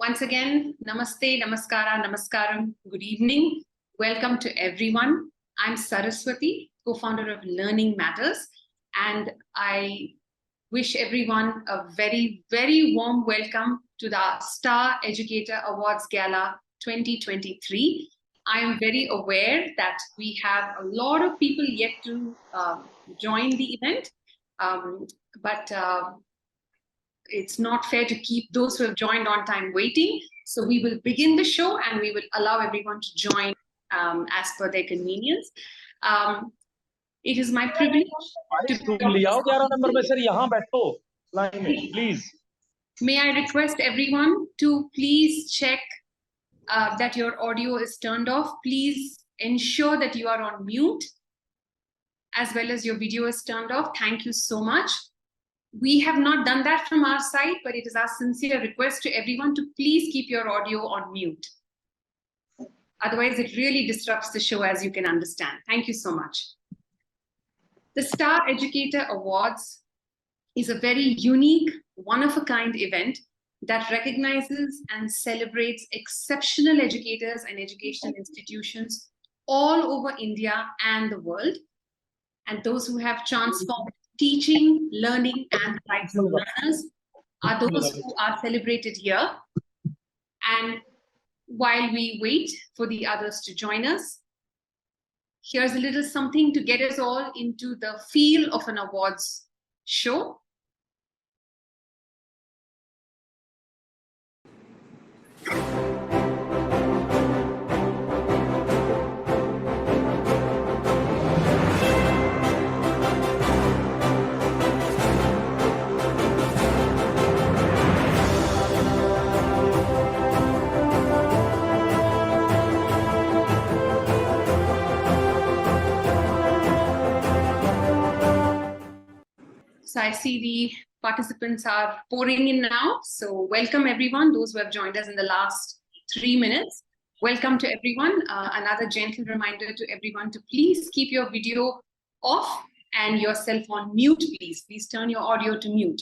Once again, namaste, namaskara, namaskaram, good evening. Welcome to everyone. I'm Saraswati, co-founder of Learning Matters, and I wish everyone a very, very warm welcome to the StarEducator Awards Gala 2023. I am very aware that we have a lot of people yet to join the event, but it's not fair to keep those who have joined on time waiting. So we will begin the show and we will allow everyone to join as per their convenience. It is my privilege please. May I request everyone to please check that your audio is turned off. Please ensure that you are on mute as well as your video is turned off. Thank you so much. We have not done that from our side, but it is our sincere request to everyone to please keep your audio on mute. Otherwise, it really disrupts the show, as you can understand. Thank you so much. The StarEducator Awards is a very unique, one-of-a-kind event that recognizes and celebrates exceptional educators and educational institutions all over India and the world, and those who have transformed teaching, learning, and lives of learners are those who are celebrated here. And while we wait for the others to join us, here's a little something to get us all into the feel of an awards show. So I see the participants are pouring in now. So welcome everyone, those who have joined us in the last 3 minutes. Welcome to everyone. Another gentle reminder to everyone to please keep your video off and yourself on mute, please. Please turn your audio to mute.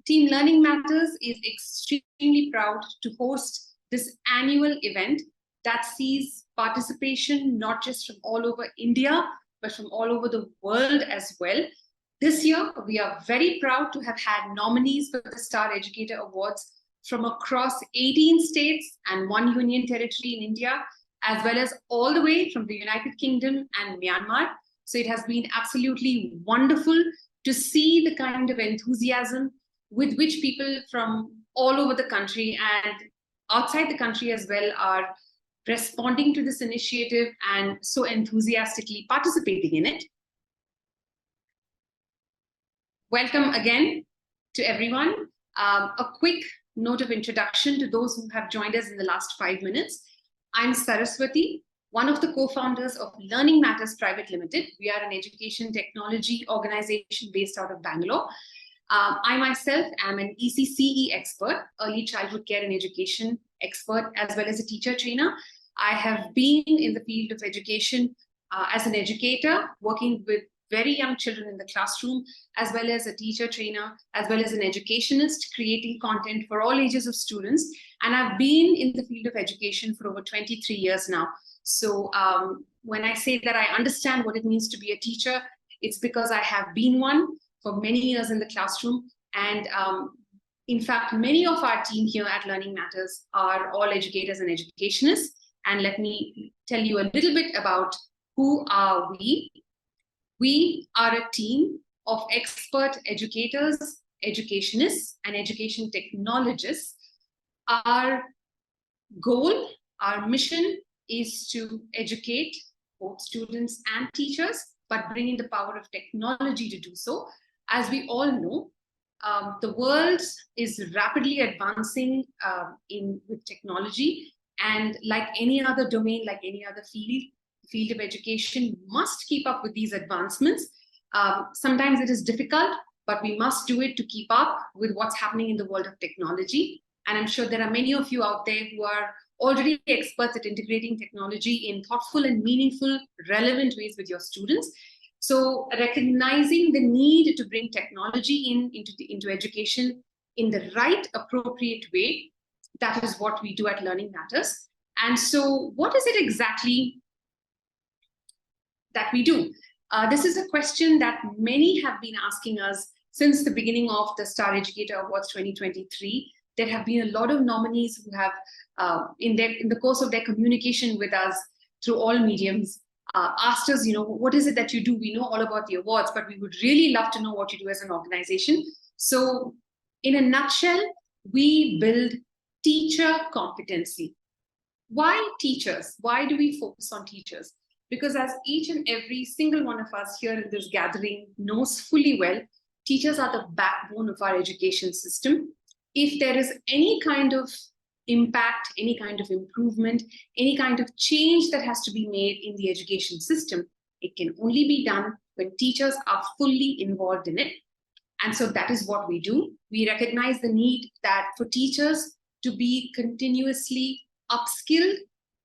Team Learning Matters is extremely proud to host this annual event that sees participation not just from all over India, but from all over the world as well. This year, we are very proud to have had nominees for the StarEducator Awards from across 18 states and 1 union territory in India, as well as all the way from the United Kingdom and Myanmar. So it has been absolutely wonderful to see the kind of enthusiasm with which people from all over the country and outside the country as well are responding to this initiative and so enthusiastically participating in it. Welcome again to everyone. A quick note of introduction to those who have joined us in the last 5 minutes. I'm Saraswati, one of the co-founders of Learning Matters Private Limited. We are an education technology organization based out of Bangalore. I myself am an ECCE expert, early childhood care and education expert, as well as a teacher trainer. I have been in the field of education as an educator, working with very young children in the classroom, as well as a teacher trainer, as well as an educationist, creating content for all ages of students. And I've been in the field of education for over 23 years now. So when I say that I understand what it means to be a teacher, it's because I have been one for many years in the classroom. And in fact, many of our team here at Learning Matters are all educators and educationists. And let me tell you a little bit about who are we. We are a team of expert educators, educationists, and education technologists. Our goal, our mission is to educate both students and teachers, but bring in the power of technology to do so. As we all know, the world is rapidly advancing with technology, and like any other domain, like any other field of education must keep up with these advancements. Sometimes it is difficult, but we must do it to keep up with what's happening in the world of technology. And I'm sure there are many of you out there who are already experts at integrating technology in thoughtful and meaningful, relevant ways with your students. So recognizing the need to bring technology into education in the right, appropriate way. That is what we do at Learning Matters. And so what is it exactly that we do? This is a question that many have been asking us since the beginning of the Star Educator Awards 2023. There have been a lot of nominees who have, in the course of their communication with us through all mediums, asked us, what is it that you do? We know all about the awards, but we would really love to know what you do as an organization. So in a nutshell, we build teacher competency. Why teachers? Why do we focus on teachers? Because as each and every single one of us here in this gathering knows fully well, teachers are the backbone of our education system. If there is any kind of impact, any kind of improvement, any kind of change that has to be made in the education system, it can only be done when teachers are fully involved in it. And so that is what we do. We recognize the need that for teachers to be continuously upskilled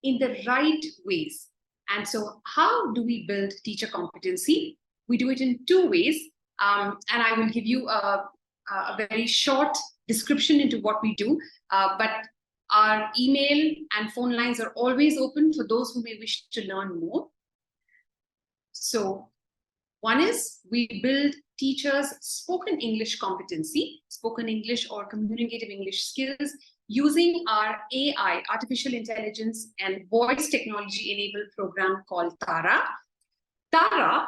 in the right ways. And so how do we build teacher competency? We do it in two ways. And I will give you a very short description into what we do. But our email and phone lines are always open for those who may wish to learn more. So one is we build teachers' spoken English competency, spoken English or communicative English skills, using our AI, artificial intelligence and voice technology enabled program called Tara. Tara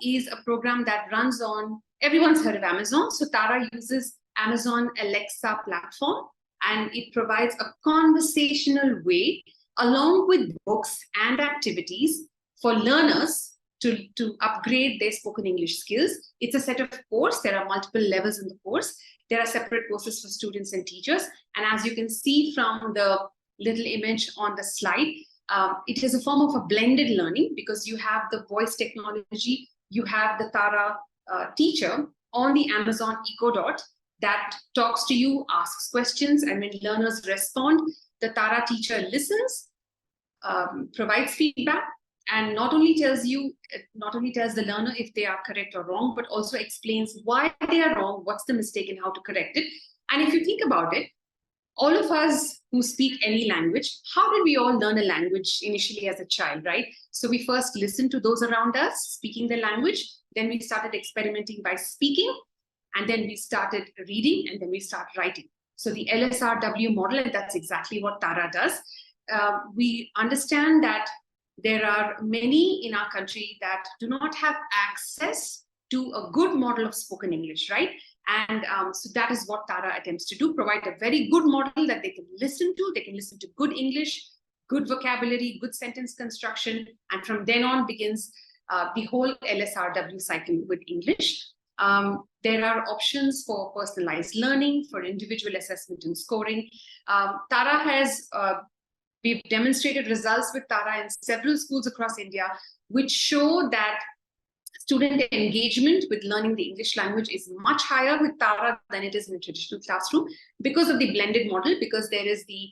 is a program that runs on, everyone's heard of Amazon. So Tara uses Amazon Alexa platform, and it provides a conversational way along with books and activities for learners to upgrade their spoken English skills. It's a set of course. There are multiple levels in the course. There are separate courses for students and teachers. And as you can see from the little image on the slide, it is a form of a blended learning because you have the voice technology, you have the Tara teacher on the Amazon Echo Dot that talks to you, asks questions, and when learners respond, the Tara teacher listens, provides feedback, and not only tells the learner if they are correct or wrong, but also explains why they are wrong, what's the mistake, and how to correct it. And if you think about it, all of us who speak any language, how did we all learn a language initially as a child, right? So we first listened to those around us speaking the language, then we started experimenting by speaking, and then we started reading, and then we start writing. So the LSRW model, and that's exactly what Tara does. We understand that there are many in our country that do not have access to a good model of spoken English, right? And so that is what Tara attempts to do, provide a very good model that they can listen to. They can listen to good English, good vocabulary, good sentence construction. And from then on begins the whole LSRW cycle with English. There are options for personalized learning, for individual assessment and scoring. Tara has, we've demonstrated results with Tara in several schools across India, which show that student engagement with learning the English language is much higher with Tara than it is in a traditional classroom because of the blended model, because there is the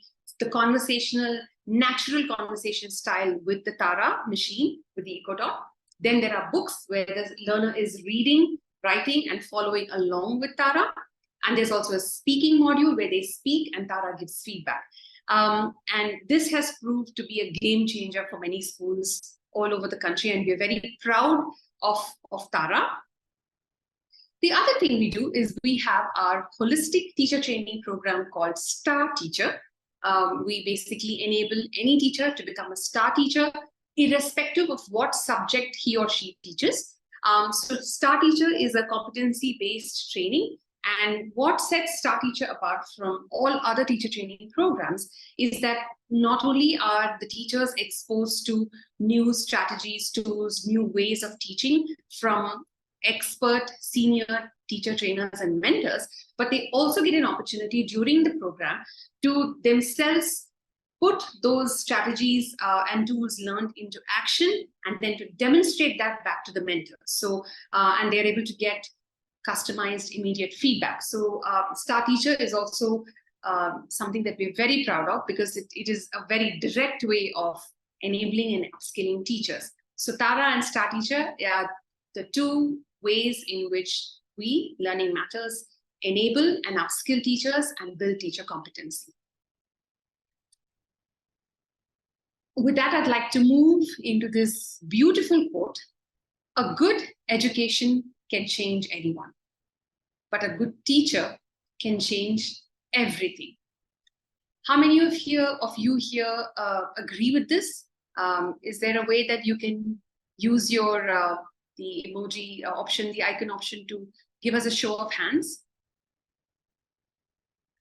conversational, natural conversation style with the Tara machine, with the Echo Dot. Then there are books where the learner is reading, writing, and following along with Tara. And there's also a speaking module where they speak and Tara gives feedback. And this has proved to be a game changer for many schools all over the country, and we're very proud of Tara. The other thing we do is we have our holistic teacher training program called StarTeacher. We basically enable any teacher to become a star teacher, irrespective of what subject he or she teaches. So StarTeacher is a competency-based training. And what sets StarTeacher apart from all other teacher training programs is that not only are the teachers exposed to new strategies, tools, new ways of teaching from expert senior teacher trainers and mentors, but they also get an opportunity during the program to themselves put those strategies and tools learned into action and then to demonstrate that back to the mentors. So, and they're able to get customized immediate feedback. So StarTeacher is also something that we're very proud of because it is a very direct way of enabling and upskilling teachers. So Tara and StarTeacher are the two ways in which we, Learning Matters, enable and upskill teachers, and build teacher competency. With that, I'd like to move into this beautiful quote. A good education can change anyone, but a good teacher can change everything. How many of you here agree with this? Is there a way that you can use your the emoji option, the icon option, to give us a show of hands?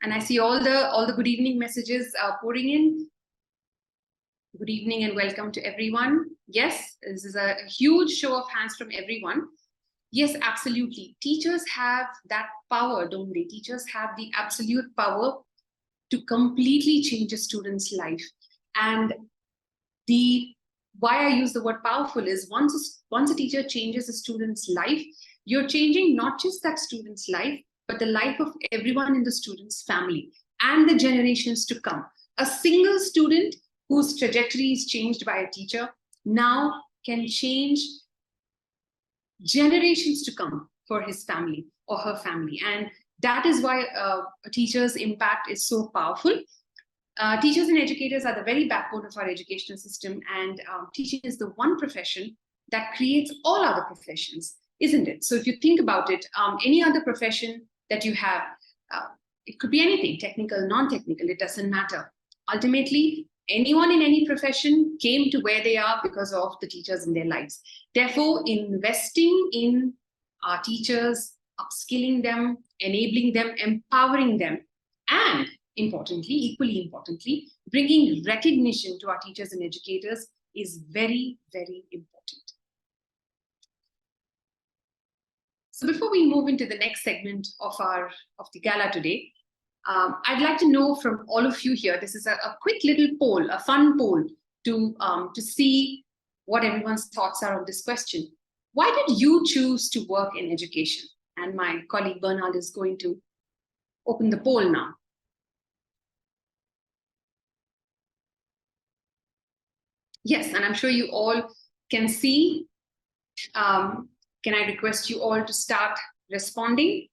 And I see all the good evening messages pouring in. Good evening and welcome to everyone. Yes, this is a huge show of hands from everyone. Yes, absolutely. Teachers have that power, don't they? Teachers have the absolute power to completely change a student's life. And why I use the word powerful is once a teacher changes a student's life, you're changing not just that student's life, but the life of everyone in the student's family and the generations to come. A single student whose trajectory is changed by a teacher now can change generations to come for his family or her family. And that is why a teacher's impact is so powerful. Teachers and educators are the very backbone of our educational system, and teaching is the one profession that creates all other professions, isn't it? So if you think about it, any other profession that you have, it could be anything, technical, non-technical, it doesn't matter. Ultimately, anyone in any profession came to where they are because of the teachers in their lives. Therefore, investing in our teachers, upskilling them, enabling them, empowering them, and importantly, equally importantly, bringing recognition to our teachers and educators is very, very important. So before we move into the next segment of the gala today, I'd like to know from all of you here, this is a quick little poll, a fun poll to see what everyone's thoughts are on this question. Why did you choose to work in education? And my colleague Bernard is going to open the poll now. Yes, and I'm sure you all can see. Can I request you all to start responding?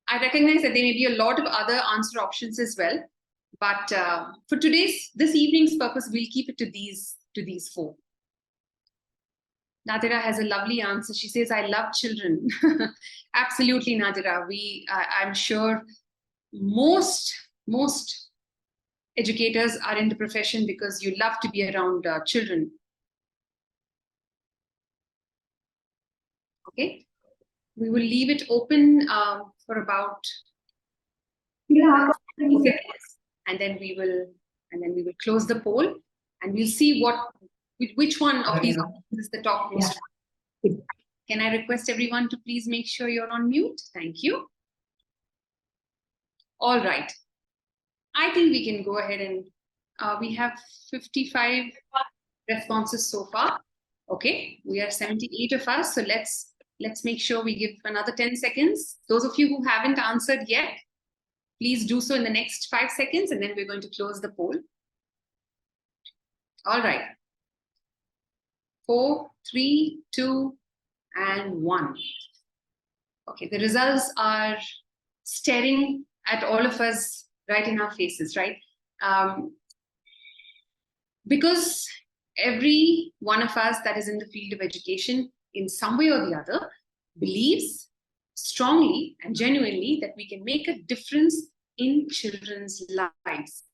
I recognize that there may be a lot of other answer options as well, but for this evening's purpose, we'll keep it to these four. Nadira has a lovely answer. She says, I love children. Absolutely, Nadira. I'm sure most educators are in the profession because you love to be around children. Okay. We will leave it open for about 30 seconds, and then we will close the poll, and we'll see which one of these is the topmost one. Can I request everyone to please make sure you're on mute? Thank you. All right. I think we can go ahead and we have 55 responses so far. Okay, we are 78 of us, so let's make sure we give another 10 seconds. Those of you who haven't answered yet, please do so in the next 5 seconds, and then we're going to close the poll. All right. 4, 3, 2, and 1. Okay, the results are staring at all of us right in our faces, right? Because every one of us that is in the field of education in some way or the other believes strongly and genuinely that we can make a difference in children's lives.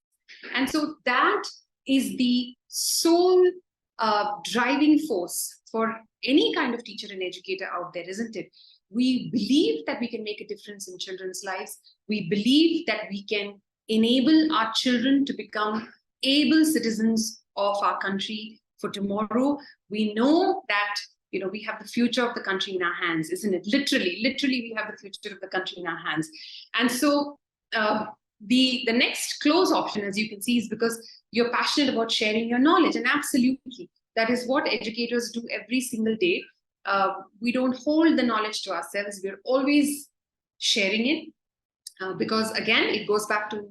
And so that is the sole driving force for any kind of teacher and educator out there, isn't it? We believe that we can make a difference in children's lives. We believe that we can enable our children to become able citizens of our country for tomorrow. We know that we have the future of the country in our hands, isn't it? Literally, we have the future of the country in our hands. And so the next close option, as you can see, is because you're passionate about sharing your knowledge. And absolutely, that is what educators do every single day. We don't hold the knowledge to ourselves. We're always sharing it because, again, it goes back to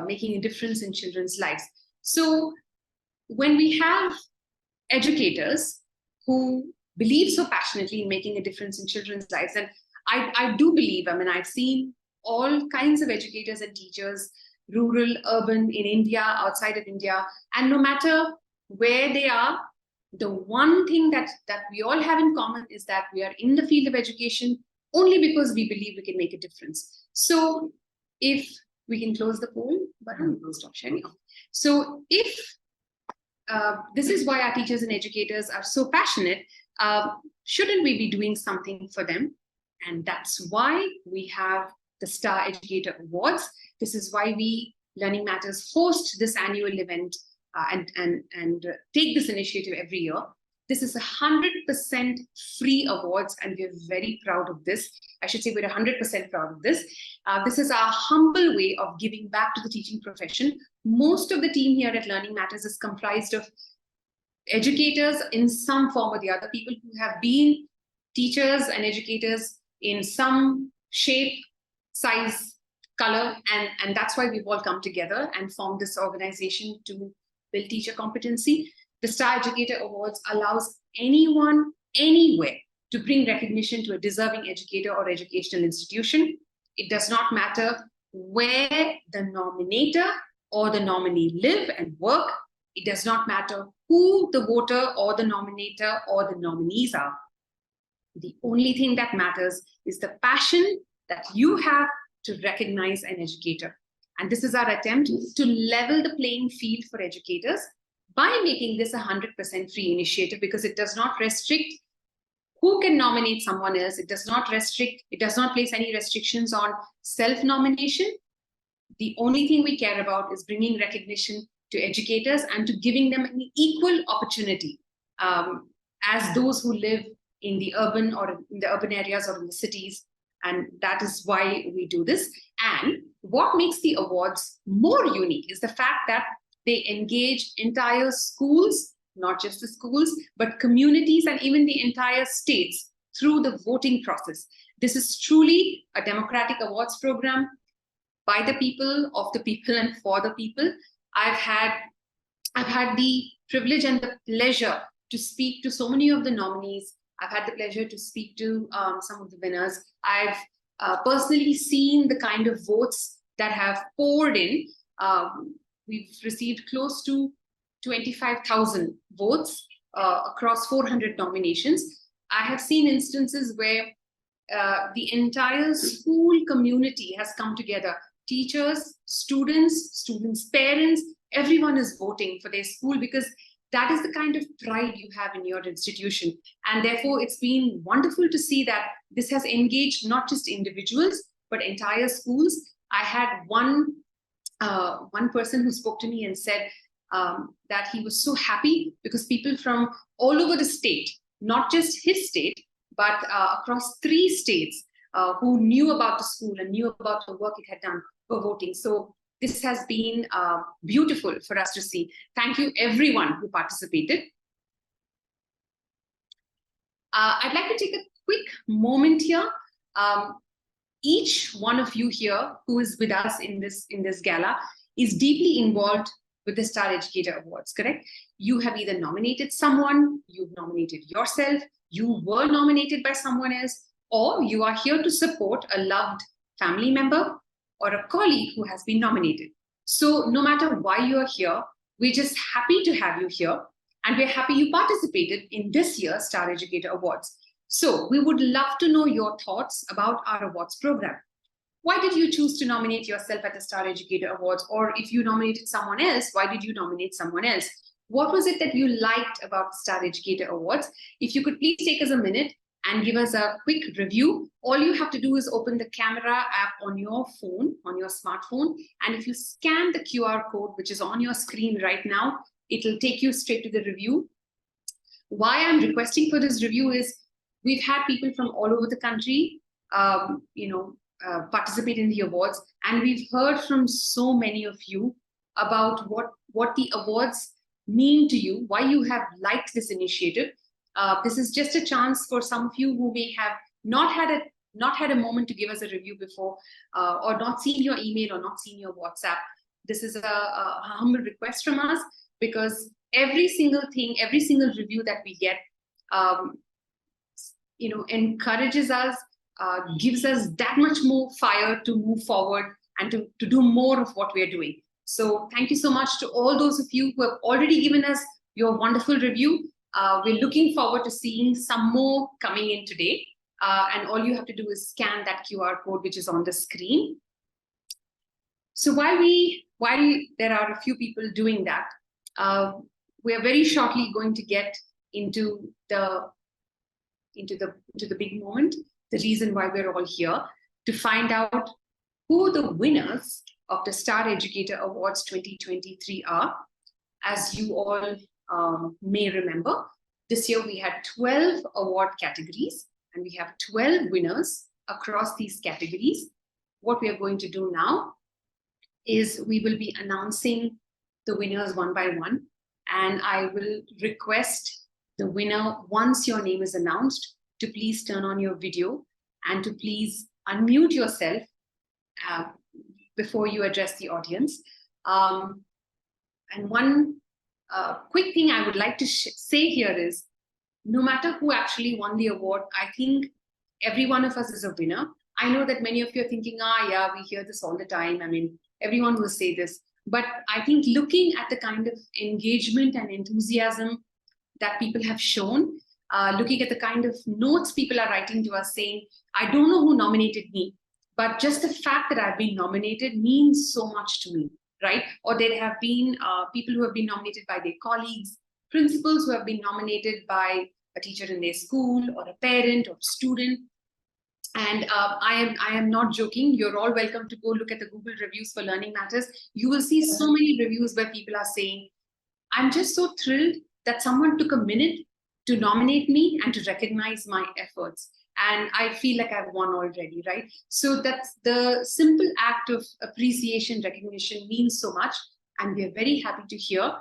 making a difference in children's lives. So when we have educators who believe so passionately in making a difference in children's lives. And I do believe, I mean, I've seen all kinds of educators and teachers, rural, urban, in India, outside of India, and no matter where they are, the one thing that we all have in common is that we are in the field of education only because we believe we can make a difference. So if we can close the poll button, we'll stop sharing. So if this is why our teachers and educators are so passionate, shouldn't we be doing something for them? And that's why we have the Star Educator Awards. This is why we, Learning Matters, host this annual event and take this initiative every year. This is 100% free awards, and we're very proud of this. I should say we're 100% proud of this. This is our humble way of giving back to the teaching profession. Most of the team here at Learning Matters is comprised of educators in some form or the other, people who have been teachers and educators in some shape, size, color, and that's why we've all come together and formed this organization to build teacher competency. The Star Educator Awards allows anyone, anywhere, to bring recognition to a deserving educator or educational institution. It does not matter where the nominator or the nominee live and work. It does not matter who the voter or the nominator or the nominees are. The only thing that matters is the passion that you have to recognize an educator. And this is our attempt to level the playing field for educators by making this a 100% free initiative, because it does not restrict who can nominate someone else. It does not place any restrictions on self-nomination. The only thing we care about is bringing recognition to educators and to giving them an equal opportunity as those who live in the urban or in the urban areas or in the cities. And that is why we do this. And what makes the awards more unique is the fact that they engage entire schools, not just the schools, but communities and even the entire states through the voting process. This is truly a democratic awards program by the people, of the people, and for the people. I've had the privilege and the pleasure to speak to so many of the nominees. I've had the pleasure to speak to some of the winners. I've personally seen the kind of votes that have poured in. We've received close to 25,000 votes across 400 nominations. I have seen instances where the entire school community has come together. Teachers, students, parents, everyone is voting for their school, because that is the kind of pride you have in your institution. And therefore, it's been wonderful to see that this has engaged not just individuals, but entire schools. I had one person who spoke to me and said that he was so happy because people from all over the state, not just his state, but across 3 states who knew about the school and knew about the work it had done, were voting. So this has been beautiful for us to see. Thank you, everyone who participated. I'd like to take a quick moment here. Each one of you here who is with us in this gala is deeply involved with the Star Educator Awards, correct? You have either nominated someone, you've nominated yourself, you were nominated by someone else, or you are here to support a loved family member or a colleague who has been nominated. So no matter why you're here, we're just happy to have you here, and we're happy you participated in this year's Star Educator Awards. So we would love to know your thoughts about our awards program. Why did you choose to nominate yourself at the Star Educator Awards? Or if you nominated someone else, why did you nominate someone else? What was it that you liked about the Star Educator Awards? If you could please take us a minute and give us a quick review. All you have to do is open the camera app on your phone, on your smartphone. And if you scan the QR code, which is on your screen right now, it'll take you straight to the review. Why I'm requesting for this review is we've had people from all over the country, participate in the awards, and we've heard from so many of you about what the awards mean to you, why you have liked this initiative. This is just a chance for some of you who may have not had a moment to give us a review before, or not seen your email or not seen your WhatsApp. This is a humble request from us, because every single review that we get encourages us, gives us that much more fire to move forward and to do more of what we're doing. So thank you so much to all those of you who have already given us your wonderful review. We're looking forward to seeing some more coming in today. And all you have to do is scan that QR code, which is on the screen. So while there are a few people doing that, we are very shortly going to get into the big moment, the reason why we're all here, to find out who the winners of the Star Educator Awards 2023 are. As you all may remember, this year we had 12 award categories, and we have 12 winners across these categories. What we are going to do now is we will be announcing the winners one by one, and I will request the winner, once your name is announced, to please turn on your video and to please unmute yourself before you address the audience. And one quick thing I would like to say here is, no matter who actually won the award, I think every one of us is a winner. I know that many of you are thinking, yeah, we hear this all the time. I mean, everyone will say this. But I think looking at the kind of engagement and enthusiasm that people have shown, looking at the kind of notes people are writing to us saying, I don't know who nominated me, but just the fact that I've been nominated means so much to me, right? Or there have been people who have been nominated by their colleagues, principals who have been nominated by a teacher in their school or a parent or a student. And I am not joking. You're all welcome to go look at the Google reviews for Learning Matters. You will see so many reviews where people are saying, I'm just so thrilled that someone took a minute to nominate me and to recognize my efforts. And I feel like I've won already, right? So that's the simple act of appreciation, recognition means so much. And we're very happy to hear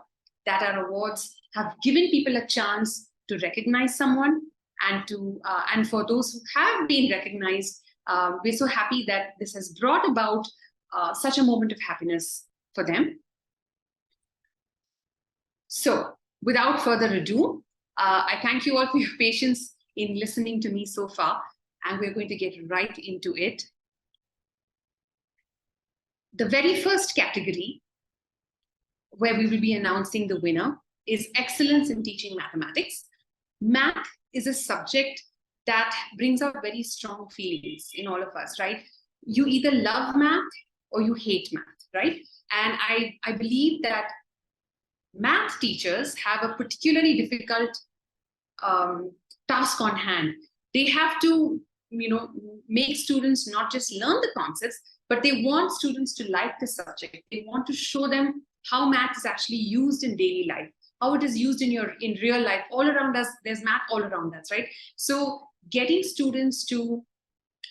that our awards have given people a chance to recognize someone, and for those who have been recognized, we're so happy that this has brought about such a moment of happiness for them. So without further ado, I thank you all for your patience in listening to me so far, and we're going to get right into it. The very first category where we will be announcing the winner is Excellence in Teaching Mathematics. Math is a subject that brings out very strong feelings in all of us, right? You either love math or you hate math, right? And I believe that math teachers have a particularly difficult task on hand. They have to, make students not just learn the concepts, but they want students to like the subject. They want to show them how math is actually used in daily life, how it is used in real life. All around us, there's math all around us, right? So getting students to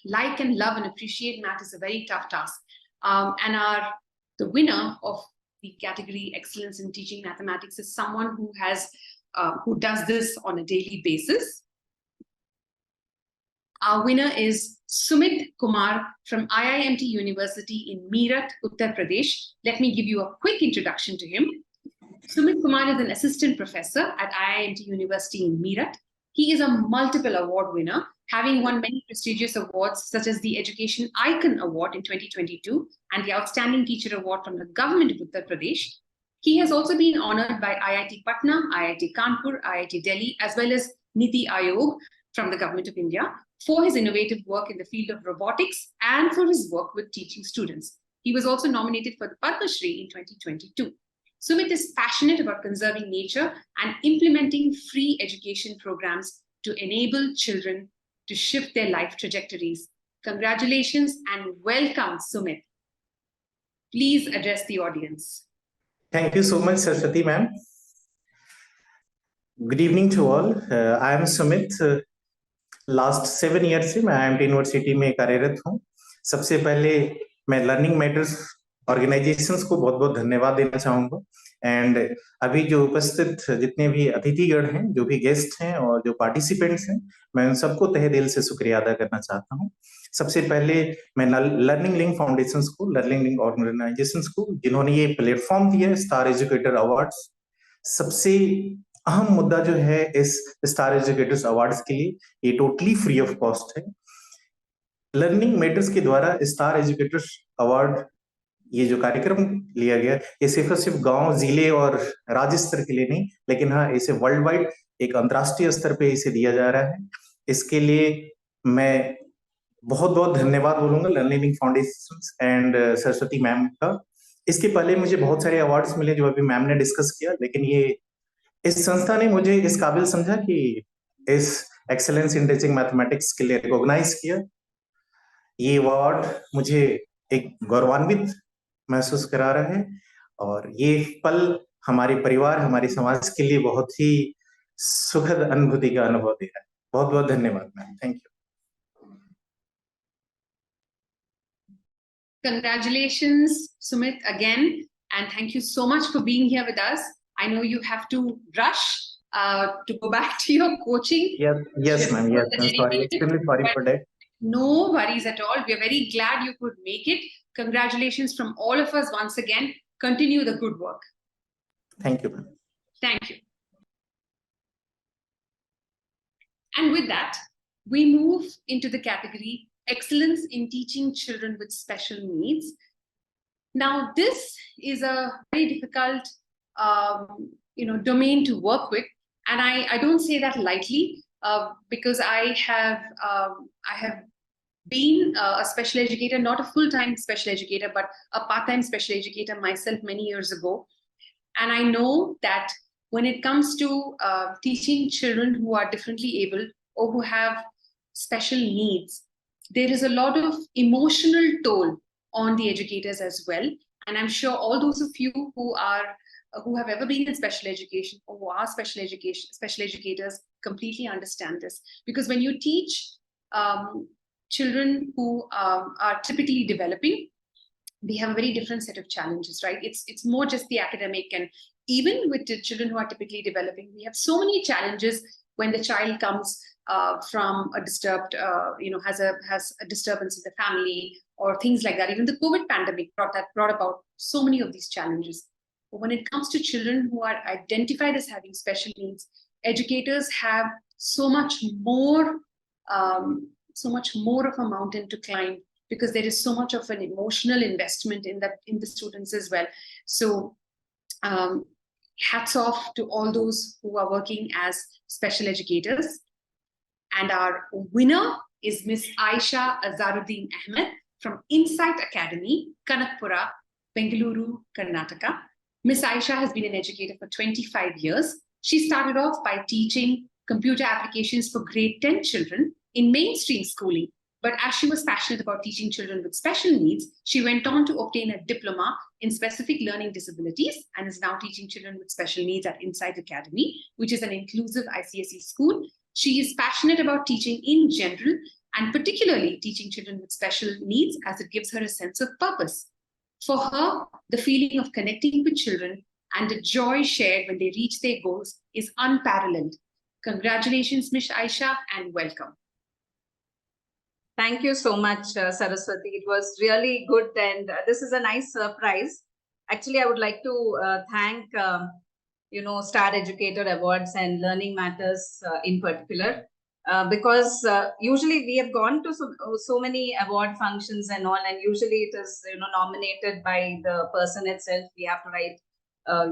like and love and appreciate math is a very tough task. And the winner of the category Excellence in Teaching Mathematics is someone who does this on a daily basis. Our winner is Sumit Kumar from IIMT University in Meerut, Uttar Pradesh. Let me give you a quick introduction to him. Sumit Kumar is an assistant professor at IIMT University in Meerut. He is a multiple award winner, having won many prestigious awards such as the Education Icon Award in 2022 and the Outstanding Teacher Award from the Government of Uttar Pradesh. He has also been honored by IIT Patna, IIT Kanpur, IIT Delhi, as well as Niti Aayog from the Government of India for his innovative work in the field of robotics and for his work with teaching students. He was also nominated for the Padma Shri in 2022. Sumit is passionate about conserving nature and implementing free education programs to enable children to shift their life trajectories. Congratulations and welcome, Sumit. Please address the audience. Thank you so much, Saraswati ma'am. Good evening to all. I am Sumit. Last 7 years से मैं IIMT university में कार्यरत हूँ. सबसे पहले मैं learning matters organisations को बहुत-बहुत धन्यवाद देना चाहूँगा. एंड अभी जो उपस्थित जितने भी अतिथिगण हैं, जो भी गेस्ट हैं और जो पार्टिसिपेंट्स हैं, मैं उन सबको तहे दिल से शुक्रिया अदा करना चाहता हूँ. सबसे पहले मैं लर्निंग लिंक फाउंडेशंस को, लर्निंग लिंक ऑर्गेनाइजेशंस को, जिन्होंने ये प्लेटफॉर्म दिया है स्टार एजुकेटर अवार्ड्स, सबसे अहम मुद्दा जो है इस स्टार एजुकेटर्स अवार्ड्स के लिए, ये टोटली फ्री ऑफ कॉस्ट है। लर्निंग मैटर्स के द्वारा स्टार एजुकेटर्स अवार्ड, ये जो कार्यक्रम लिया गया, ये सिर्फ और सिर्फ गांव, जिले और राज्य स्तर के लिए नहीं, लेकिन हाँ, इसे वर्ल्ड वाइड एक अंतर्राष्ट्रीय स्तर पे इसे दिया जा रहा है। इसके लिए मैं बहुत बहुत धन्यवाद बोलूंगा learning foundation and Saraswati ma'am का। इसके पहले मुझे बहुत सारे अवार्ड्स मिले जो अभी मैम ने डिस्कस किया, लेकिन ये इस संस्था ने मुझे इस काबिल समझा कि इस एक्सेलेंस इन टीचिंग मैथमेटिक्स के लिए रिकॉग्नाइज किया। ये अवार्ड मुझे एक गौरवान्वित महसूस करा रहा है, और ये पल हमारे परिवार, हमारे समाज के लिए बहुत ही सुखद अनुभूति का अनुभव दे रहा है। बहुत बहुत धन्यवाद ma'am, thank you. Congratulations, Sumit, again, and thank you so much for being here with us. I know you have to rush to go back to your coaching. Yes, ma'am. Yes, I'm sorry. Extremely sorry for that. No worries at all. We are very glad you could make it. Congratulations from all of us once again. Continue the good work. Thank you, ma'am. Thank you. And with that, we move into the category Excellence in Teaching Children with Special Needs. Now, this is a very difficult domain to work with. And I don't say that lightly because I have been a special educator, not a full-time special educator, but a part-time special educator myself many years ago. And I know that when it comes to teaching children who are differently able or who have special needs, there is a lot of emotional toll on the educators as well. And I'm sure all those of you who have ever been in special education or who are special educators completely understand this. Because when you teach children who are typically developing, we have a very different set of challenges, right? It's more just the academic, and even with the children who are typically developing, we have so many challenges when the child comes from a disturbed, has a disturbance in the family or things like that. Even the COVID pandemic brought about so many of these challenges. But when it comes to children who are identified as having special needs, educators have so much more of a mountain to climb, because there is so much of an emotional investment in the students as well. So hats off to all those who are working as special educators. And our winner is Miss Ayesha Azharuddin Ahmed from Insight Academy, Kanakpura, Bengaluru, Karnataka. Miss Ayesha has been an educator for 25 years. She started off by teaching computer applications for grade 10 children in mainstream schooling. But as she was passionate about teaching children with special needs, she went on to obtain a diploma in specific learning disabilities and is now teaching children with special needs at Insight Academy, which is an inclusive ICSE school. She is passionate about teaching in general, and particularly teaching children with special needs, as it gives her a sense of purpose. For her, the feeling of connecting with children and the joy shared when they reach their goals is unparalleled. Congratulations, Ms. Ayesha, and welcome. Thank you so much, Saraswati. It was really good, and this is a nice surprise. Actually, I would like to thank Star Educator Awards and Learning Matters in particular, because usually we have gone to so many award functions and all, and usually it is nominated by the person itself. We have to write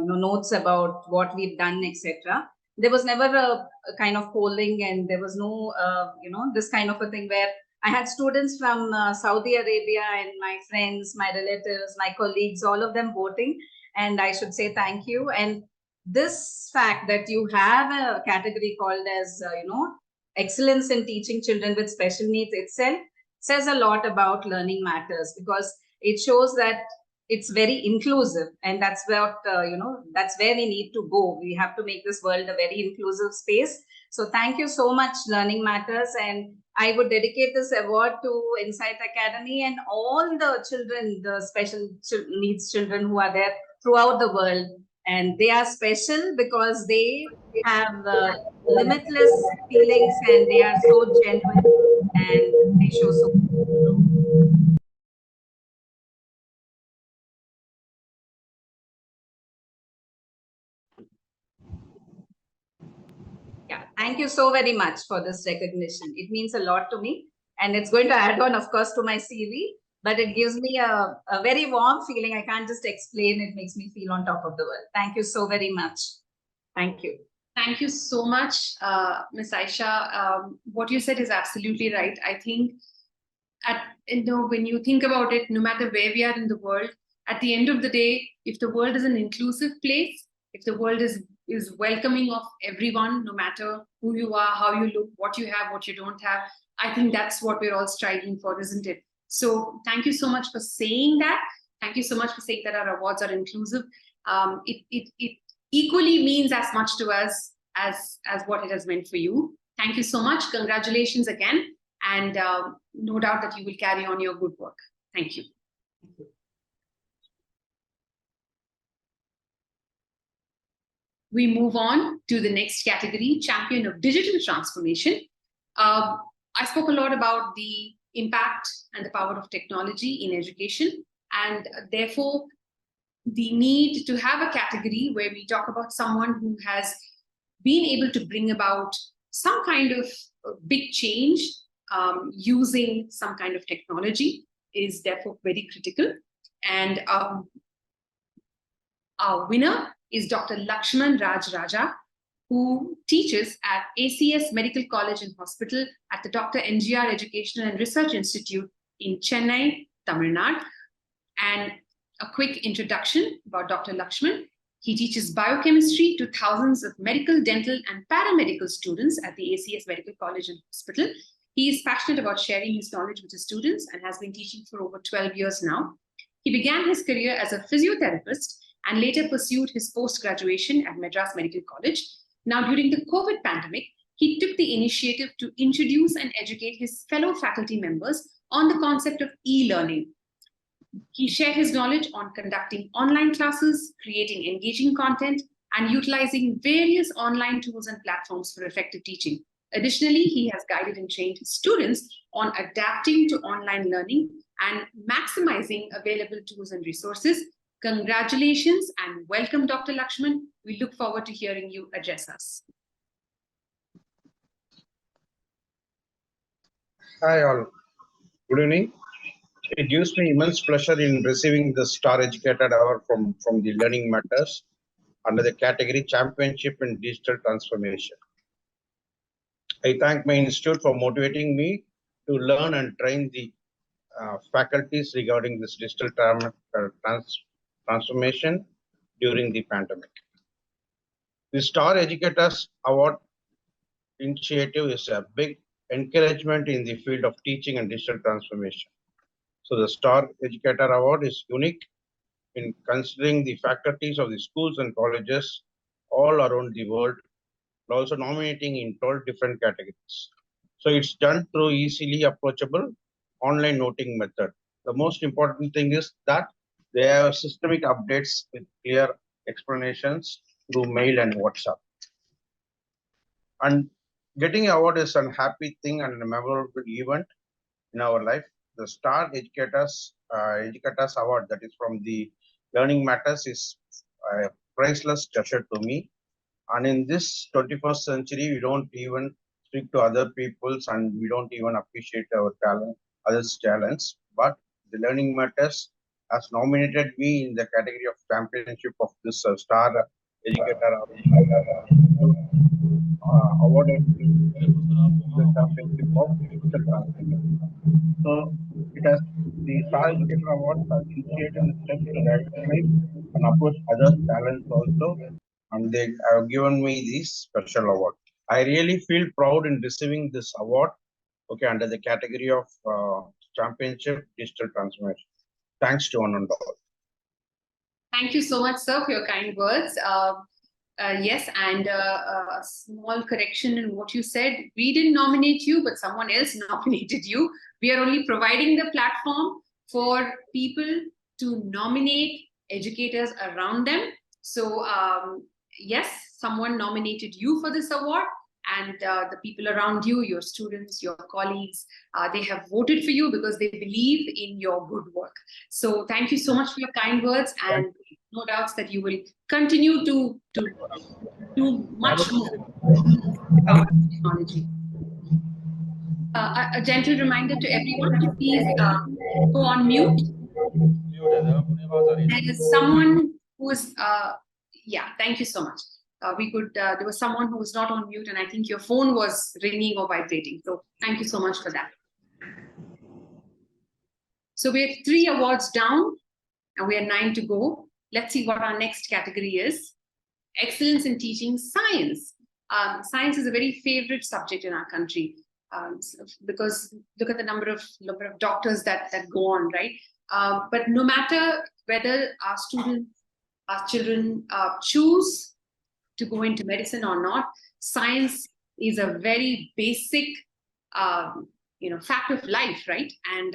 notes about what we've done, etc. There was never a kind of polling, and there was no this kind of a thing where I had students from Saudi Arabia and my friends, my relatives, my colleagues, all of them voting, and I should say thank you. And this fact that you have a category called as excellence in teaching children with special needs itself says a lot about Learning Matters, because it shows that it's very inclusive, and that's what that's where we need to go. We have to make this world a very inclusive space. So thank you so much, Learning Matters, and I would dedicate this award to Insight Academy and all the children, the special needs children who are there throughout the world. And they are special because they have limitless feelings, and they are so genuine, and they show so. Thank you so very much for this recognition. It means a lot to me. And it's going to add on, of course, to my CV. But it gives me a very warm feeling. I can't just explain. It makes me feel on top of the world. Thank you so very much. Thank you. Thank you so much, Ms. Ayesha. What you said is absolutely right. I think when you think about it, no matter where we are in the world, at the end of the day, if the world is an inclusive place, if the world is welcoming of everyone, no matter who you are, how you look, what you have, what you don't have, I think that's what we're all striving for, isn't it? So thank you so much for saying that. Thank you so much for saying that our awards are inclusive. It equally means as much to us as what it has meant for you. Thank you so much. Congratulations again. And no doubt that you will carry on your good work. Thank you. We move on to the next category, Champion of Digital Transformation. I spoke a lot about the impact and the power of technology in education, and therefore the need to have a category where we talk about someone who has been able to bring about some kind of big change using some kind of technology is therefore very critical. And our winner is Dr. Lakshman Raj Raja, who teaches at ACS Medical College and Hospital at the Dr. NGR Educational and Research Institute in Chennai, Tamil Nadu. And a quick introduction about Dr. Lakshman. He teaches biochemistry to thousands of medical, dental, and paramedical students at the ACS Medical College and Hospital. He is passionate about sharing his knowledge with his students and has been teaching for over 12 years now. He began his career as a physiotherapist and later pursued his post-graduation at Madras Medical College. Now, during the COVID pandemic, he took the initiative to introduce and educate his fellow faculty members on the concept of e-learning. He shared his knowledge on conducting online classes, creating engaging content, and utilizing various online tools and platforms for effective teaching. Additionally, he has guided and trained his students on adapting to online learning and maximizing available tools and resources. Congratulations and welcome, Dr. Lakshman. We look forward to hearing you address us. Hi all, good evening. It gives me immense pleasure in receiving the Star Educator Award from the Learning Matters under the category Championship in Digital Transformation. I thank my institute for motivating me to learn and train the faculties regarding this digital transformation during the pandemic. The Star Educators Award initiative is a big encouragement in the field of teaching and digital transformation. So the Star Educator Award is unique in considering the faculties of the schools and colleges all around the world, also nominating in 12 different categories. So it's done through easily approachable online noting method. The most important thing is that they have systemic updates with clear explanations through mail and WhatsApp. And getting award is a happy thing and a memorable event in our life. The Star Educators Award, that is from the Learning Matters, is a priceless treasure to me. And in this 21st century, we don't even speak to other peoples and we don't even appreciate our talent, others' talents. But the Learning Matters has nominated me in the category of championship of this Star Educator awarded the championship of digital transformation. So it has the Star Educator Award has initiated steps to recognize and approach other talents also, and they have given me this special award. I really feel proud in receiving this award, okay, under the category of championship digital transformation. Thanks to one and all. Thank you so much, sir, for your kind words. Yes, and a small correction in what you said. We didn't nominate you, but someone else nominated you. We are only providing the platform for people to nominate educators around them. So yes, someone nominated you for this award, and the people around you, your students, your colleagues, they have voted for you because they believe in your good work. So thank you so much for your kind words, and no doubts that you will continue to do much more about technology. A gentle reminder to everyone to please go on mute. There is someone who is, yeah, thank you so much. There was someone who was not on mute, and I think your phone was ringing or vibrating. So thank you so much for that. So we have 3 awards down, and we are 9 to go. Let's see what our next category is. Excellence in teaching science. Science is a very favorite subject in our country, because look at the number of doctors that go on, right? But no matter whether our students, our children choose to go into medicine or not, science is a very basic fact of life, right? And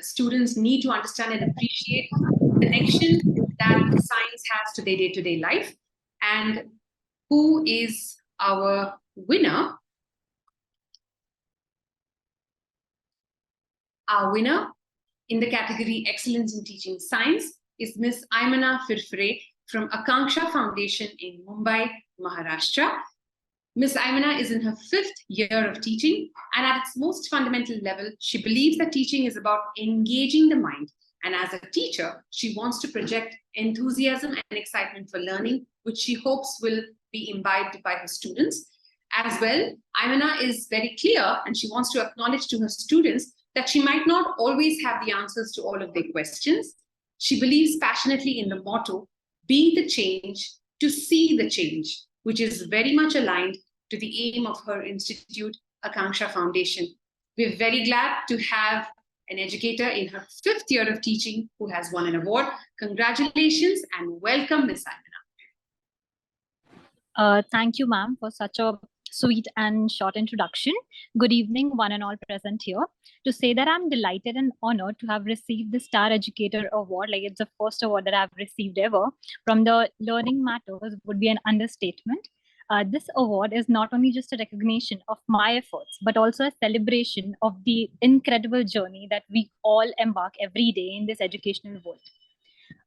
students need to understand and appreciate the connection that science has to their day-to-day life. And who is our winner? Our winner in the category Excellence in Teaching Science is Miss Aimana Firfire from Akanksha Foundation in Mumbai, Maharashtra. Miss Aimana is in her 5th year of teaching, and at its most fundamental level, she believes that teaching is about engaging the mind. And as a teacher, she wants to project enthusiasm and excitement for learning, which she hopes will be imbibed by her students. As well, Aimana is very clear, and she wants to acknowledge to her students that she might not always have the answers to all of their questions. She believes passionately in the motto, be the change to see the change, which is very much aligned to the aim of her institute, Akanksha Foundation. We're very glad to have an educator in her 5th year of teaching who has won an award. Congratulations and welcome, Ms. Aimana. Thank you, ma'am, for such a sweet and short introduction. Good evening, one and all present here. To say that I'm delighted and honored to have received the Star Educator Award, like it's the first award that I've received ever from the Learning Matters, would be an understatement. This award is not only just a recognition of my efforts, but also a celebration of the incredible journey that we all embark every day in this educational world.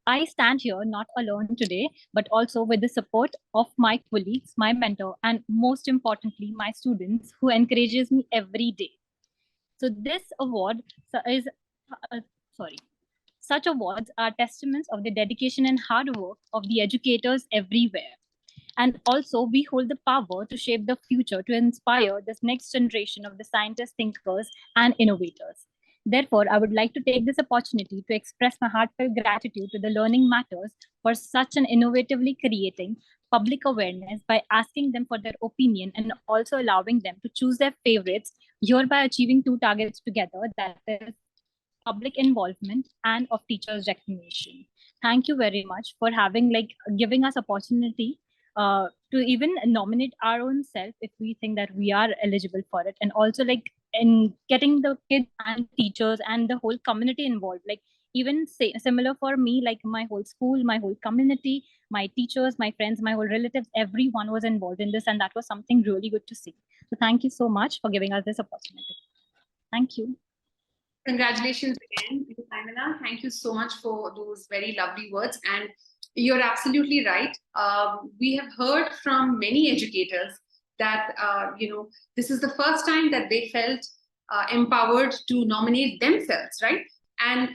I stand here not alone today, but also with the support of my colleagues, my mentor, and most importantly, my students who encourages me every day. So this award is, such awards are testaments of the dedication and hard work of the educators everywhere. And also we hold the power to shape the future, to inspire this next generation of the scientists, thinkers, and innovators. Therefore, I would like to take this opportunity to express my heartfelt gratitude to the Learning Matters for such an innovatively creating public awareness by asking them for their opinion and also allowing them to choose their favorites, hereby achieving 2 targets together, that is public involvement and of teachers' recognition. Thank you very much for giving us opportunity to even nominate our own self if we think that we are eligible for it, and also in getting the kids and teachers and the whole community involved, similar for me, like my whole school, my whole community, my teachers, my friends, my whole relatives, everyone was involved in this, and that was something really good to see. So thank you so much for giving us this opportunity. Thank you. Congratulations again, Ms. Aimana. Thank you so much for those very lovely words. And you're absolutely right. We have heard from many educators that this is the first time that they felt empowered to nominate themselves, right? And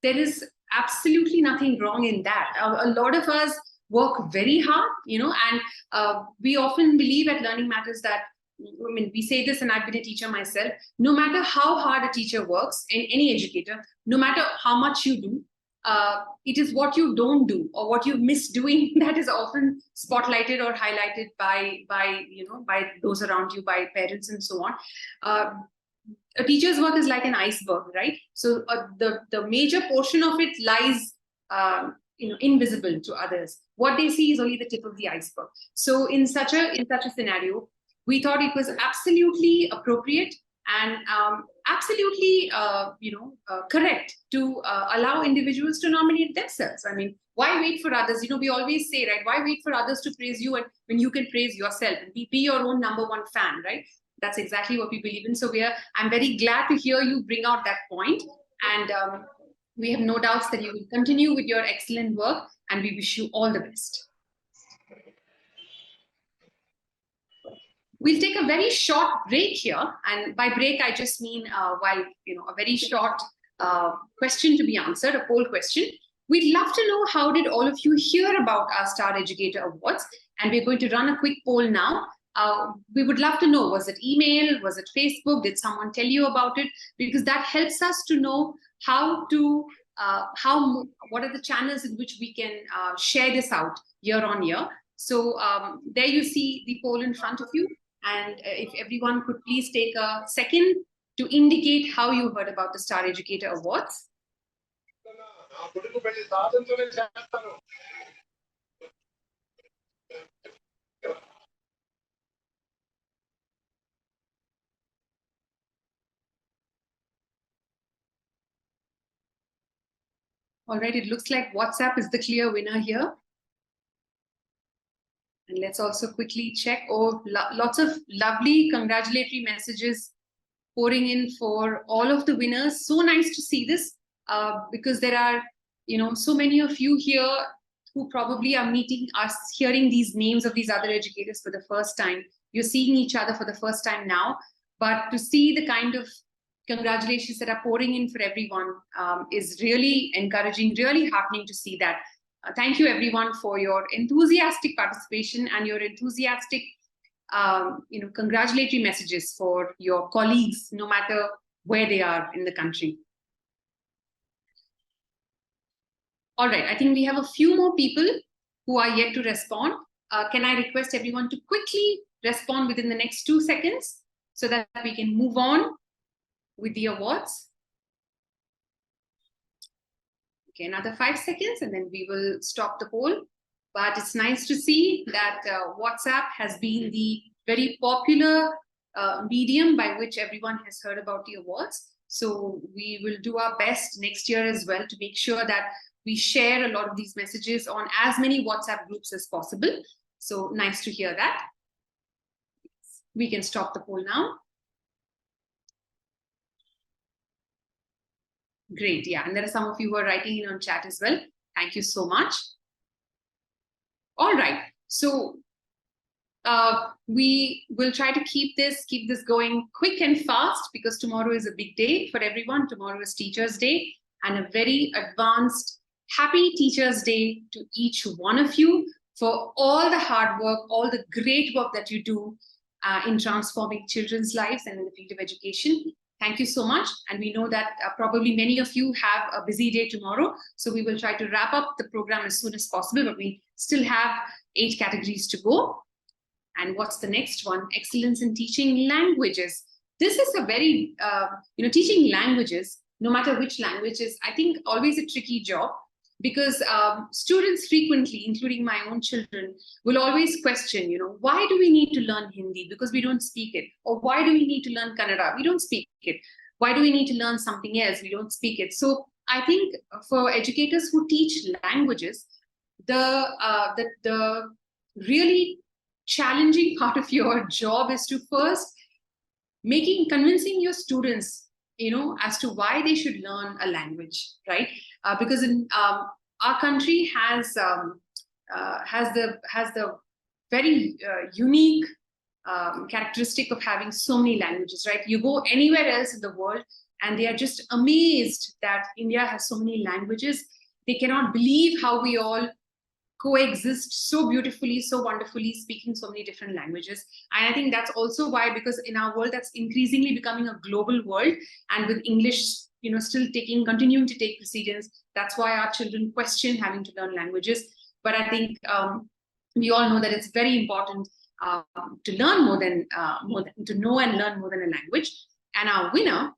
there is absolutely nothing wrong in that. A lot of us work very hard, and we often believe at Learning Matters that, we say this, and I've been a teacher myself, no matter how hard a teacher works, in any educator, no matter how much you do, it is what you don't do or what you miss doing that is often spotlighted or highlighted by those around you, by parents and so on. A teacher's work is like an iceberg, right? So the major portion of it lies invisible to others. What they see is only the tip of the iceberg. So in such a scenario, we thought it was absolutely appropriate and absolutely, correct to allow individuals to nominate themselves. I mean, why wait for others? We always say, right, why wait for others to praise you when you can praise yourself and be your own #1 fan, right? That's exactly what we believe in. So I'm very glad to hear you bring out that point. And we have no doubts that you will continue with your excellent work, and we wish you all the best. We'll take a very short break here. And by break, I just mean a very short question to be answered, a poll question. We'd love to know, how did all of you hear about our Star Educator Awards? And we're going to run a quick poll now. We would love to know, was it email? Was it Facebook? Did someone tell you about it? Because that helps us to know what are the channels in which we can share this out year on year. So there you see the poll in front of you. And if everyone could please take a second to indicate how you heard about the Star Educator Awards. All right, it looks like WhatsApp is the clear winner here. And let's also quickly check. Oh, lots of lovely congratulatory messages pouring in for all of the winners. So nice to see this because there are, so many of you here who probably are meeting us, hearing these names of these other educators for the first time. You're seeing each other for the first time now, but to see the kind of congratulations that are pouring in for everyone is really encouraging, really heartening to see that. Thank you everyone for your enthusiastic participation and your enthusiastic congratulatory messages for your colleagues, no matter where they are in the country. All right, I think we have a few more people who are yet to respond. Can I request everyone to quickly respond within the next 2 seconds so that we can move on with the awards? Okay, another 5 seconds and then we will stop the poll. But it's nice to see that WhatsApp has been the very popular medium by which everyone has heard about the awards. So we will do our best next year as well to make sure that we share a lot of these messages on as many WhatsApp groups as possible. So nice to hear that. We can stop the poll now. Great, yeah, and there are some of you who are writing in on chat as well. Thank you so much. All right, so we will try to keep this going quick and fast because tomorrow is a big day for everyone. Tomorrow is Teachers' Day, and a very advanced, happy Teachers' Day to each one of you for all the hard work, all the great work that you do in transforming children's lives and in the field of education. Thank you so much. And we know that probably many of you have a busy day tomorrow. So we will try to wrap up the program as soon as possible, but we still have 8 categories to go. And what's the next one? Excellence in teaching languages. This is a very, teaching languages, no matter which languages, I think always a tricky job because students frequently, including my own children, will always question, why do we need to learn Hindi? Because we don't speak it. Or why do we need to learn Kannada? We don't speak it. Why do we need to learn something else? We don't speak it. So I think for educators who teach languages, the really challenging part of your job is to first convincing your students as to why they should learn a language, right? Because in our country has the very unique characteristic of having so many languages, right? You go anywhere else in the world and they are just amazed that India has so many languages. They cannot believe how we all coexist so beautifully, so wonderfully, speaking so many different languages. And I think that's also why, because in our world that's increasingly becoming a global world, and with English still continuing to take precedence, that's why our children question having to learn languages. But I think we all know that it's very important to learn to know and learn more than a language. And our winner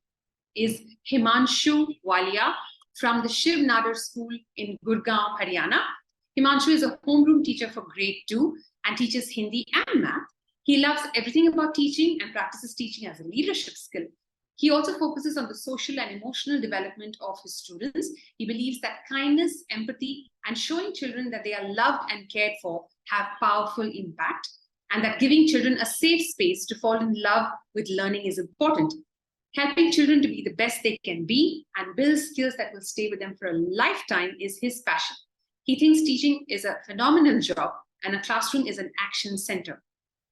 is Himanshu Walia from the Shiv Nadar School in Gurgaon, Haryana. Himanshu is a homeroom teacher for grade 2 and teaches Hindi and math. He loves everything about teaching and practices teaching as a leadership skill. He also focuses on the social and emotional development of his students. He believes that kindness, empathy, and showing children that they are loved and cared for have powerful impact, and that giving children a safe space to fall in love with learning is important. Helping children to be the best they can be and build skills that will stay with them for a lifetime is his passion. He thinks teaching is a phenomenal job and a classroom is an action center.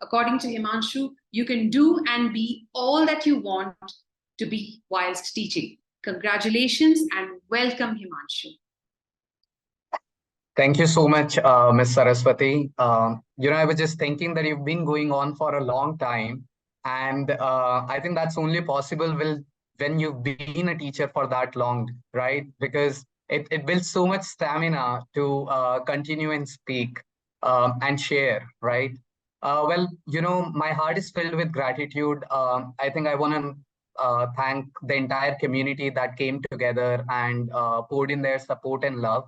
According to Himanshu, you can do and be all that you want to be whilst teaching. Congratulations and welcome, Himanshu. Thank you so much, Ms. Saraswati. I was just thinking that you've been going on for a long time, and I think that's only possible when you've been a teacher for that long, right? Because it builds so much stamina to continue and speak and share, right? My heart is filled with gratitude. I think I want to thank the entire community that came together and poured in their support and love.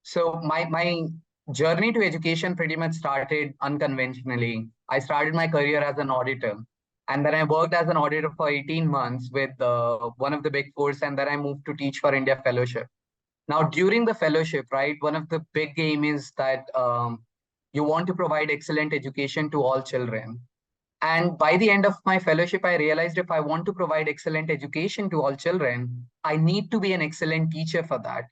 So my journey to education pretty much started unconventionally. I started my career as an auditor, and then I worked as an auditor for 18 months with one of the big fours, and then I moved to Teach for India fellowship. Now, during the fellowship, right, one of the big aim is that you want to provide excellent education to all children. And by the end of my fellowship, I realized if I want to provide excellent education to all children, I need to be an excellent teacher for that.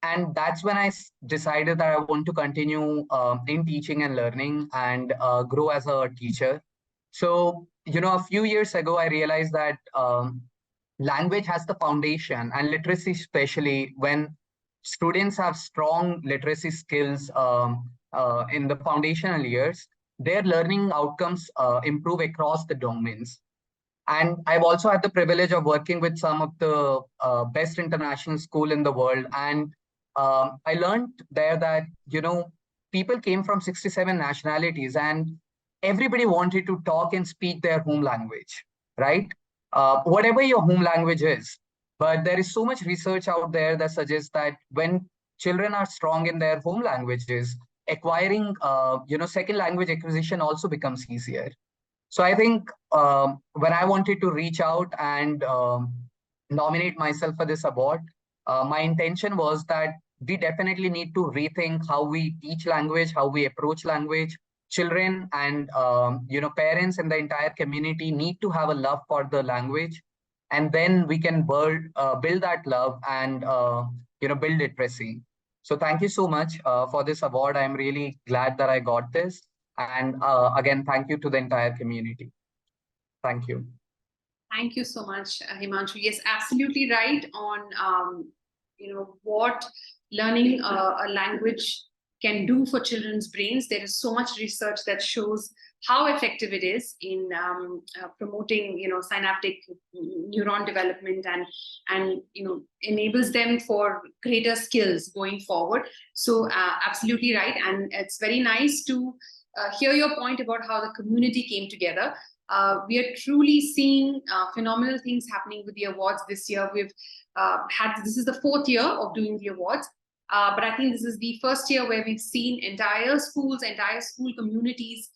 And that's when I decided that I want to continue in teaching and learning and grow as a teacher. So, a few years ago, I realized that language has the foundation, and literacy, especially when students have strong literacy skills in the foundational years, their learning outcomes improve across the domains. And I've also had the privilege of working with some of the best international schools in the world. And I learned there that, people came from 67 nationalities and everybody wanted to talk and speak their home language, right? Whatever your home language is. But there is so much research out there that suggests that when children are strong in their home languages, acquiring, second language acquisition also becomes easier. So I think when I wanted to reach out and nominate myself for this award, my intention was that we definitely need to rethink how we teach language, how we approach language. Children and parents and the entire community need to have a love for the language, and then we can build that love and build literacy. So thank you so much for this award. I'm really glad that I got this. And again, thank you to the entire community. Thank you. Thank you so much, Himanshu. Yes, absolutely right on, what learning a language can do for children's brains. There is so much research that shows how effective it is in promoting, synaptic neuron development and enables them for greater skills going forward. So absolutely right. And it's very nice to hear your point about how the community came together. We are truly seeing phenomenal things happening with the awards this year. We've this is the 4th year of doing the awards. But I think this is the first year where we've seen entire schools, entire school communities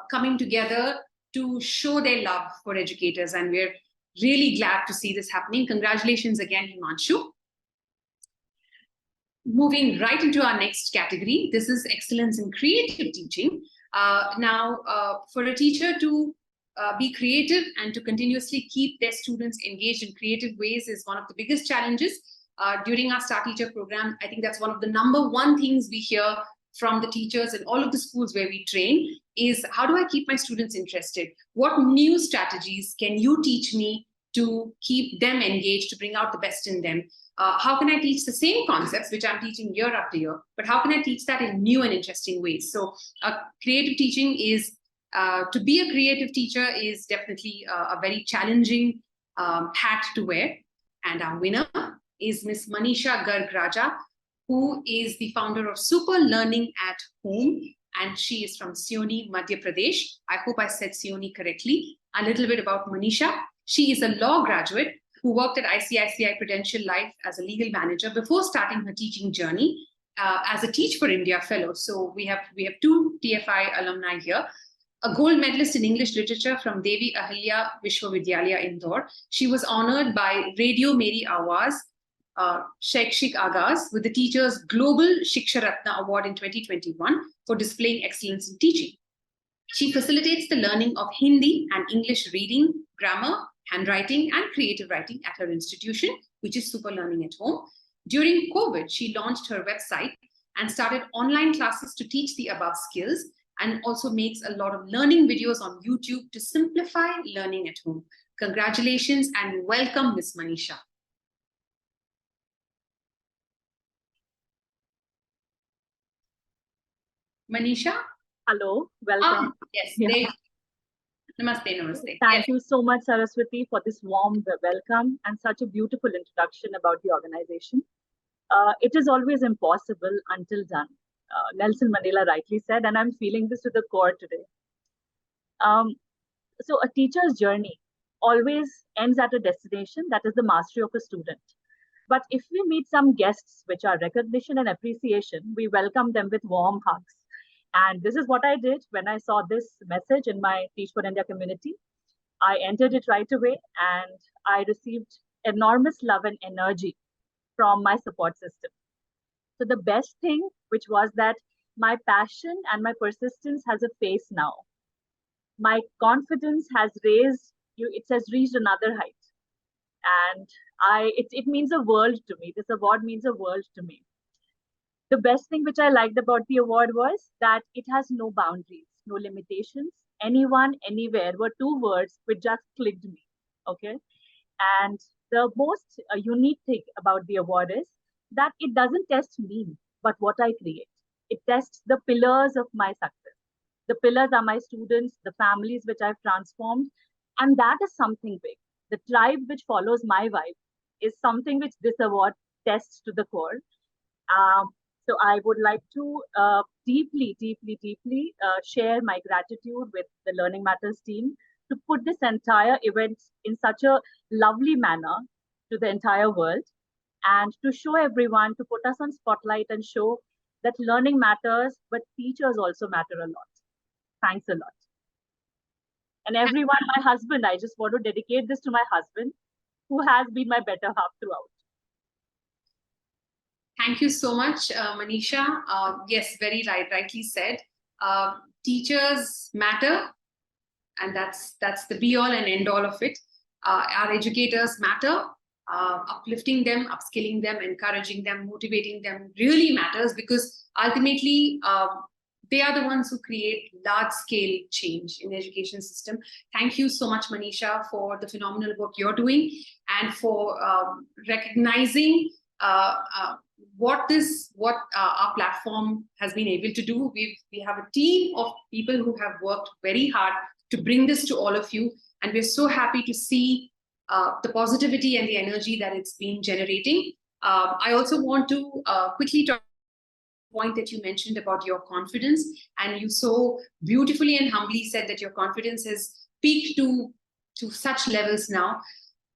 coming together to show their love for educators. And we're really glad to see this happening. Congratulations again, Himanshu. Moving right into our next category, this is excellence in creative teaching. Now, for a teacher to be creative and to continuously keep their students engaged in creative ways is one of the biggest challenges. During our StarTeacher program, I think that's one of the #1 things we hear from the teachers in all of the schools where we train is, how do I keep my students interested? What new strategies can you teach me to keep them engaged, to bring out the best in them? How can I teach the same concepts, which I'm teaching year after year, but how can I teach that in new and interesting ways? So creative teaching is, to be a creative teacher is definitely a very challenging hat to wear. And our winner is Miss Manisha Garg, who is the founder of Super Learning at Home, and she is from Sioni, Madhya Pradesh. I hope I said Sioni correctly. A little bit about Manisha. She is a law graduate who worked at ICICI Prudential Life as a legal manager before starting her teaching journey as a Teach for India fellow. So we have 2 TFI alumni here. a gold medalist in English literature from Devi Ahilya Vishwavidyalaya, Indore. She was honored by Radio Meri Awaz, Shaikshik Agaz, with the Teacher's Global Shiksha Ratna Award in 2021 for displaying excellence in teaching. She facilitates the learning of Hindi and English reading, grammar, handwriting, and creative writing at her institution, which is Super Learning at Home. During COVID, she launched her website and started online classes to teach the above skills, and also makes a lot of learning videos on YouTube to simplify learning at home. Congratulations and welcome, Ms. Manisha. Manisha? Hello, welcome. Yes, Yeah. Namaste, namaste. Thank you so much, Saraswati, for this warm welcome and such a beautiful introduction about the organization. It is always impossible until done. Nelson Mandela rightly said, and I'm feeling this to the core today. So a teacher's journey always ends at a destination, that is the mastery of a student. But if we meet some guests which are recognition and appreciation, we welcome them with warm hugs. And this is what I did when I saw this message in my Teach for India community. I entered it right away and I received enormous love and energy from my support system. So the best thing, which was that my passion and my persistence has a face now. My confidence has raised, it has reached another height. And it means a world to me. This award means a world to me. The best thing which I liked about the award was that it has no boundaries, no limitations. Anyone, anywhere were two words which just clicked me, okay? And the most unique thing about the award is that it doesn't test me, but what I create. It tests the pillars of my success. The pillars are my students, the families which I've transformed, and that is something big. The tribe which follows my vibe is something which this award tests to the core. So I would like to deeply share my gratitude with the Learning Matters team to put this entire event in such a lovely manner to the entire world, and to show everyone, to put us on spotlight and show that learning matters, but teachers also matter a lot. Thanks a lot. And everyone, my husband, I just want to dedicate this to my husband, who has been my better half throughout. Thank you so much, Manisha. Yes, very rightly said. Teachers matter, and that's the be all and end all of it. Our educators matter. Uplifting them, upskilling them, encouraging them, motivating them really matters, because ultimately they are the ones who create large-scale change in the education system. Thank you so much, Manisha, for the phenomenal work you're doing and for recognizing what our platform has been able to do. We have a team of people who have worked very hard to bring this to all of you, and we're so happy to see the positivity and the energy that it's been generating. I also want to quickly talk about the point that you mentioned about your confidence, and you so beautifully and humbly said that your confidence has peaked to such levels now.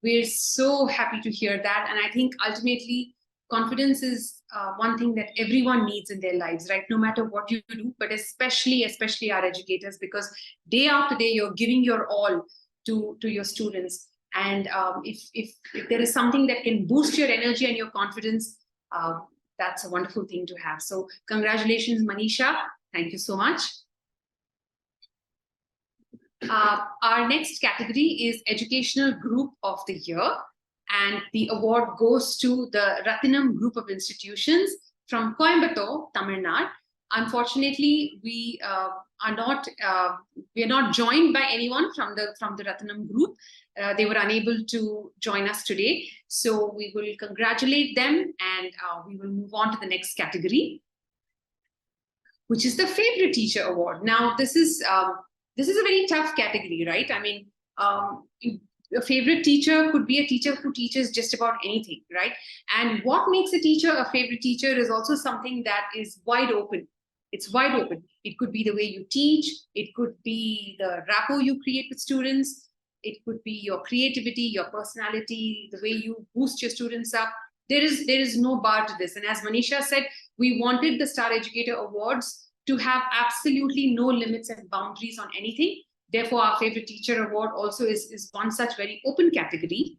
We're so happy to hear that, and I think ultimately confidence is one thing that everyone needs in their lives, right? No matter what you do, but especially our educators, because day after day you're giving your all to your students. And if there is something that can boost your energy and your confidence, that's a wonderful thing to have. So congratulations, Manisha. Thank you so much. Our next category is Educational Group of the Year. And the award goes to the Rathinam Group of Institutions from Coimbatore, Tamil Nadu. Unfortunately, we are not joined by anyone from the Rathinam group. They were unable to join us today, so we will congratulate them, and we will move on to the next category, which is the Favorite Teacher Award. Now, this is a very tough category, right? I mean, a favorite teacher could be a teacher who teaches just about anything, right? And what makes a teacher a favorite teacher is also something that is wide open. It's wide open. It could be the way you teach. It could be the rapport you create with students. It could be your creativity, your personality, the way you boost your students up. There is no bar to this. And as Manisha said, we wanted the Star Educator Awards to have absolutely no limits and boundaries on anything. Therefore, our favorite teacher award also is one such very open category.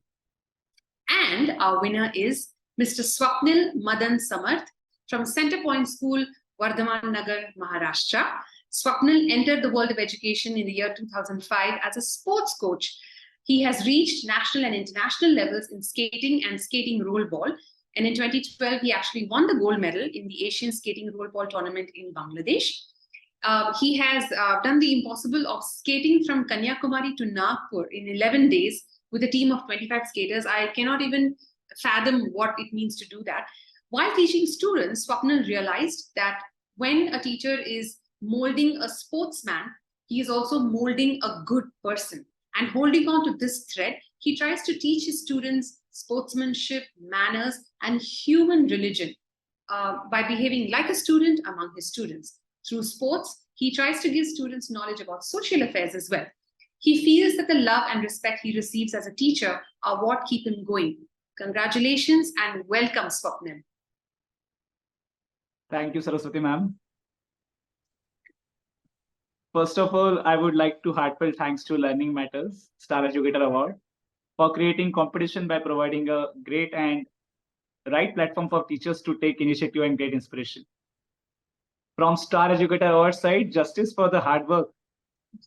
And our winner is Mr. Swapnil Madan Samarth from Centrepoint School, Vardhaman Nagar, Maharashtra. Swapnil entered the world of education in the year 2005 as a sports coach. He has reached national and international levels in skating and skating rollerball. And in 2012, he actually won the gold medal in the Asian Skating Rollerball Tournament in Bangladesh. He has done the impossible of skating from Kanyakumari to Nagpur in 11 days with a team of 25 skaters. I cannot even fathom what it means to do that. While teaching students, Swapnil realized that when a teacher is molding a sportsman, he is also molding a good person. And holding on to this thread, he tries to teach his students sportsmanship, manners, and human religion by behaving like a student among his students. Through sports, he tries to give students knowledge about social affairs as well. He feels that the love and respect he receives as a teacher are what keep him going. Congratulations and welcome, Swapnil. Thank you, Saraswati ma'am. First of all, I would like to heartfelt thanks to Learning Matters Star Educator Award for creating competition by providing a great and right platform for teachers to take initiative and get inspiration. From Star Educator Award side, justice for the hard work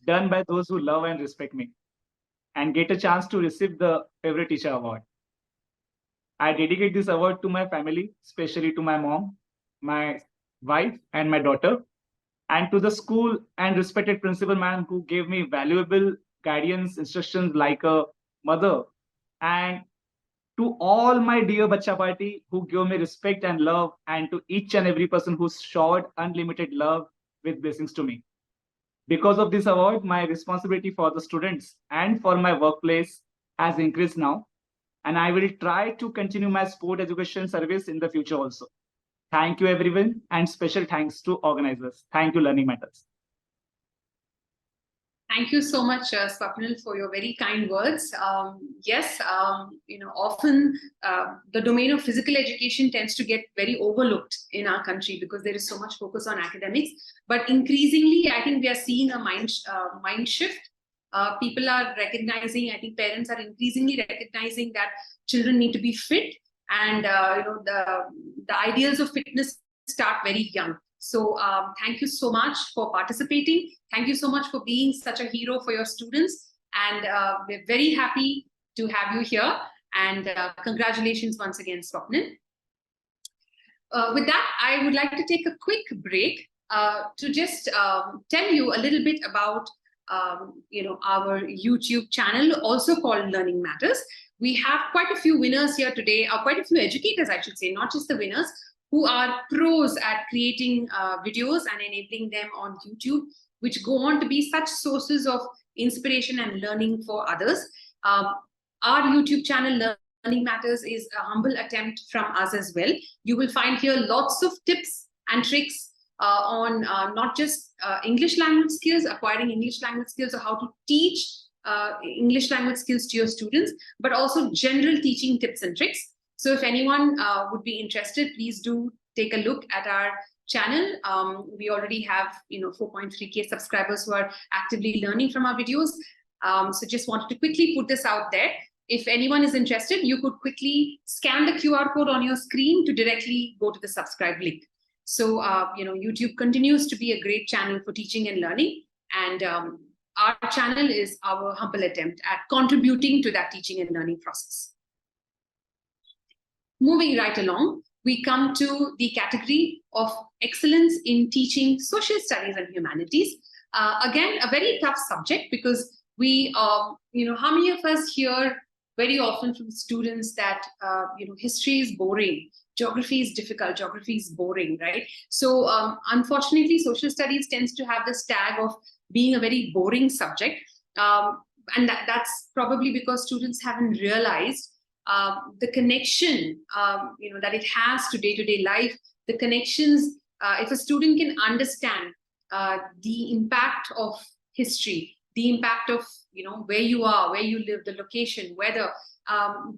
done by those who love and respect me and get a chance to receive the Favorite Teacher Award. I dedicate this award to my family, especially to my mom, my wife, and my daughter, and to the school and respected principal ma'am who gave me valuable guidance, instructions like a mother, and to all my dear Bacha Party who give me respect and love, and to each and every person who showered unlimited love with blessings to me. Because of this award, my responsibility for the students and for my workplace has increased now, and I will try to continue my sport education service in the future also. Thank you, everyone, and special thanks to organizers. Thank you, Learning Matters. Thank you so much, Swapnil, for your very kind words. Yes, often the domain of physical education tends to get very overlooked in our country because there is so much focus on academics. But increasingly, I think we are seeing a mind shift. People are recognizing, I think parents are increasingly recognizing that children need to be fit, and the ideals of fitness start very young. So thank you so much for participating. Thank you so much for being such a hero for your students. And we're very happy to have you here. And congratulations once again, Swapnil. With that, I would like to take a quick break to just tell you a little bit about our YouTube channel, also called Learning Matters. We have quite a few winners here today, or quite a few educators, I should say, not just the winners, who are pros at creating videos and enabling them on YouTube, which go on to be such sources of inspiration and learning for others. Our YouTube channel, Learning Matters, is a humble attempt from us as well. You will find here lots of tips and tricks on not just English language skills, acquiring English language skills, or how to teach English language skills to your students, but also general teaching tips and tricks. So if anyone would be interested, please do take a look at our channel. We already have 4.3K subscribers who are actively learning from our videos. So just wanted to quickly put this out there. If anyone is interested, you could quickly scan the QR code on your screen to directly go to the subscribe link. So YouTube continues to be a great channel for teaching and learning, and our channel is our humble attempt at contributing to that teaching and learning process. Moving right along, we come to the category of excellence in teaching social studies and humanities. Again, a very tough subject because we, how many of us hear very often from students that, history is boring, geography is difficult, geography is boring, right? So unfortunately, social studies tends to have this tag of being a very boring subject. And that's probably because students haven't realized the connection, that it has to day-to-day life, the connections. If a student can understand the impact of history, the impact of, where you are, where you live, the location, weather,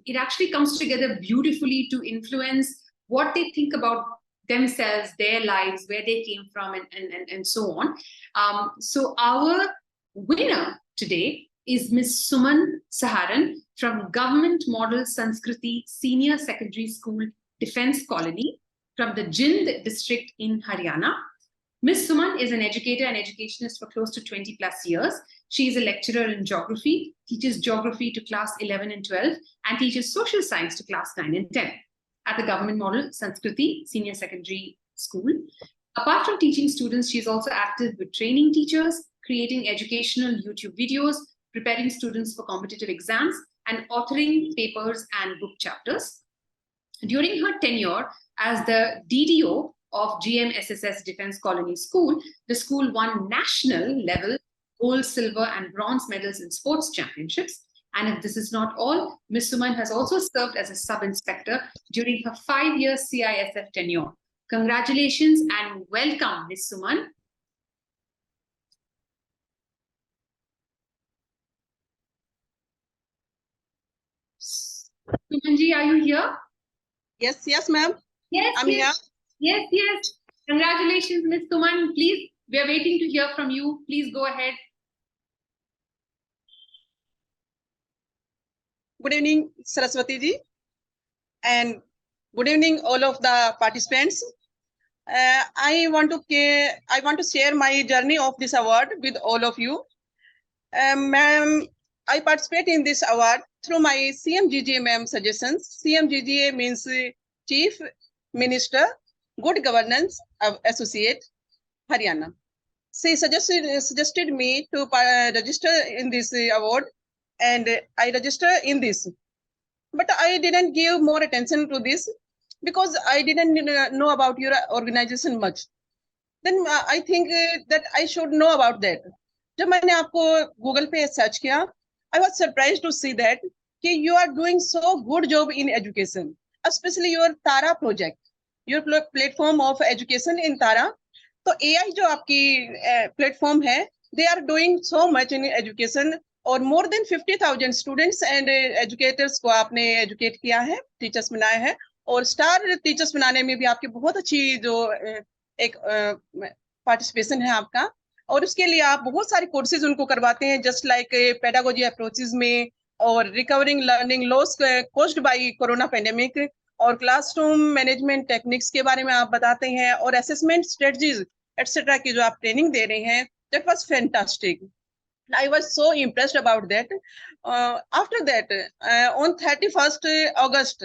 it actually comes together beautifully to influence what they think about themselves, their lives, where they came from, and so on. So our winner today is Miss Suman Saharan from Government Model Sanskriti Senior Secondary School, Defence Colony, from the Jind district in Haryana. Ms. Suman is an educator and educationist for close to 20 plus years. She is a lecturer in geography, teaches geography to class 11 and 12, and teaches social science to class 9 and 10 at the Government Model Sanskriti Senior Secondary School. Apart from teaching students, she is also active with training teachers, creating educational YouTube videos, preparing students for competitive exams, and authoring papers and book chapters. During her tenure as the DDO of GMSSS Defence Colony School, the school won national level gold, silver, and bronze medals in sports championships. And if this is not all, Ms. Suman has also served as a sub-inspector during her 5-year CISF tenure. Congratulations and welcome, Ms. Suman. Sumanji, are you here? Yes, ma'am. Yes, I'm here. Yes. Congratulations, Ms. Suman. Please, we are waiting to hear from you. Please go ahead. Good evening, Saraswati ji, and good evening, all of the participants. I want to share my journey of this award with all of you. Ma'am, I participate in this award through my CMGGA ma'am suggestions. CMGGA means Chief Minister, Good Governance Associate, Haryana. She suggested me to register in this award, and I register in this. But I didn't give more attention to this because I didn't know about your organization much. Then I think that I should know about that. जब मैंने आपको Google पे search किया, I was surprised to see that you are doing so good job in education, especially your Tara project, your platform of education in Tara. तो AI जो आपकी platform है, they are doing so much in education, और more than 50,000 students and educators को आपने educate किया है, teachers बनाए हैं, और star teachers बनाने में भी आपकी बहुत अच्छी जो एक participation है आपका, और उसके लिए आप बहुत सारी courses उनको करवाते हैं, just like pedagogy approaches में, और recovering learning loss caused by corona pandemic, और classroom management techniques के बारे में आप बताते हैं, और assessment strategies etc. की जो आप training दे रहे हैं, that was fantastic. I was so impressed about that. After that, on 31st August,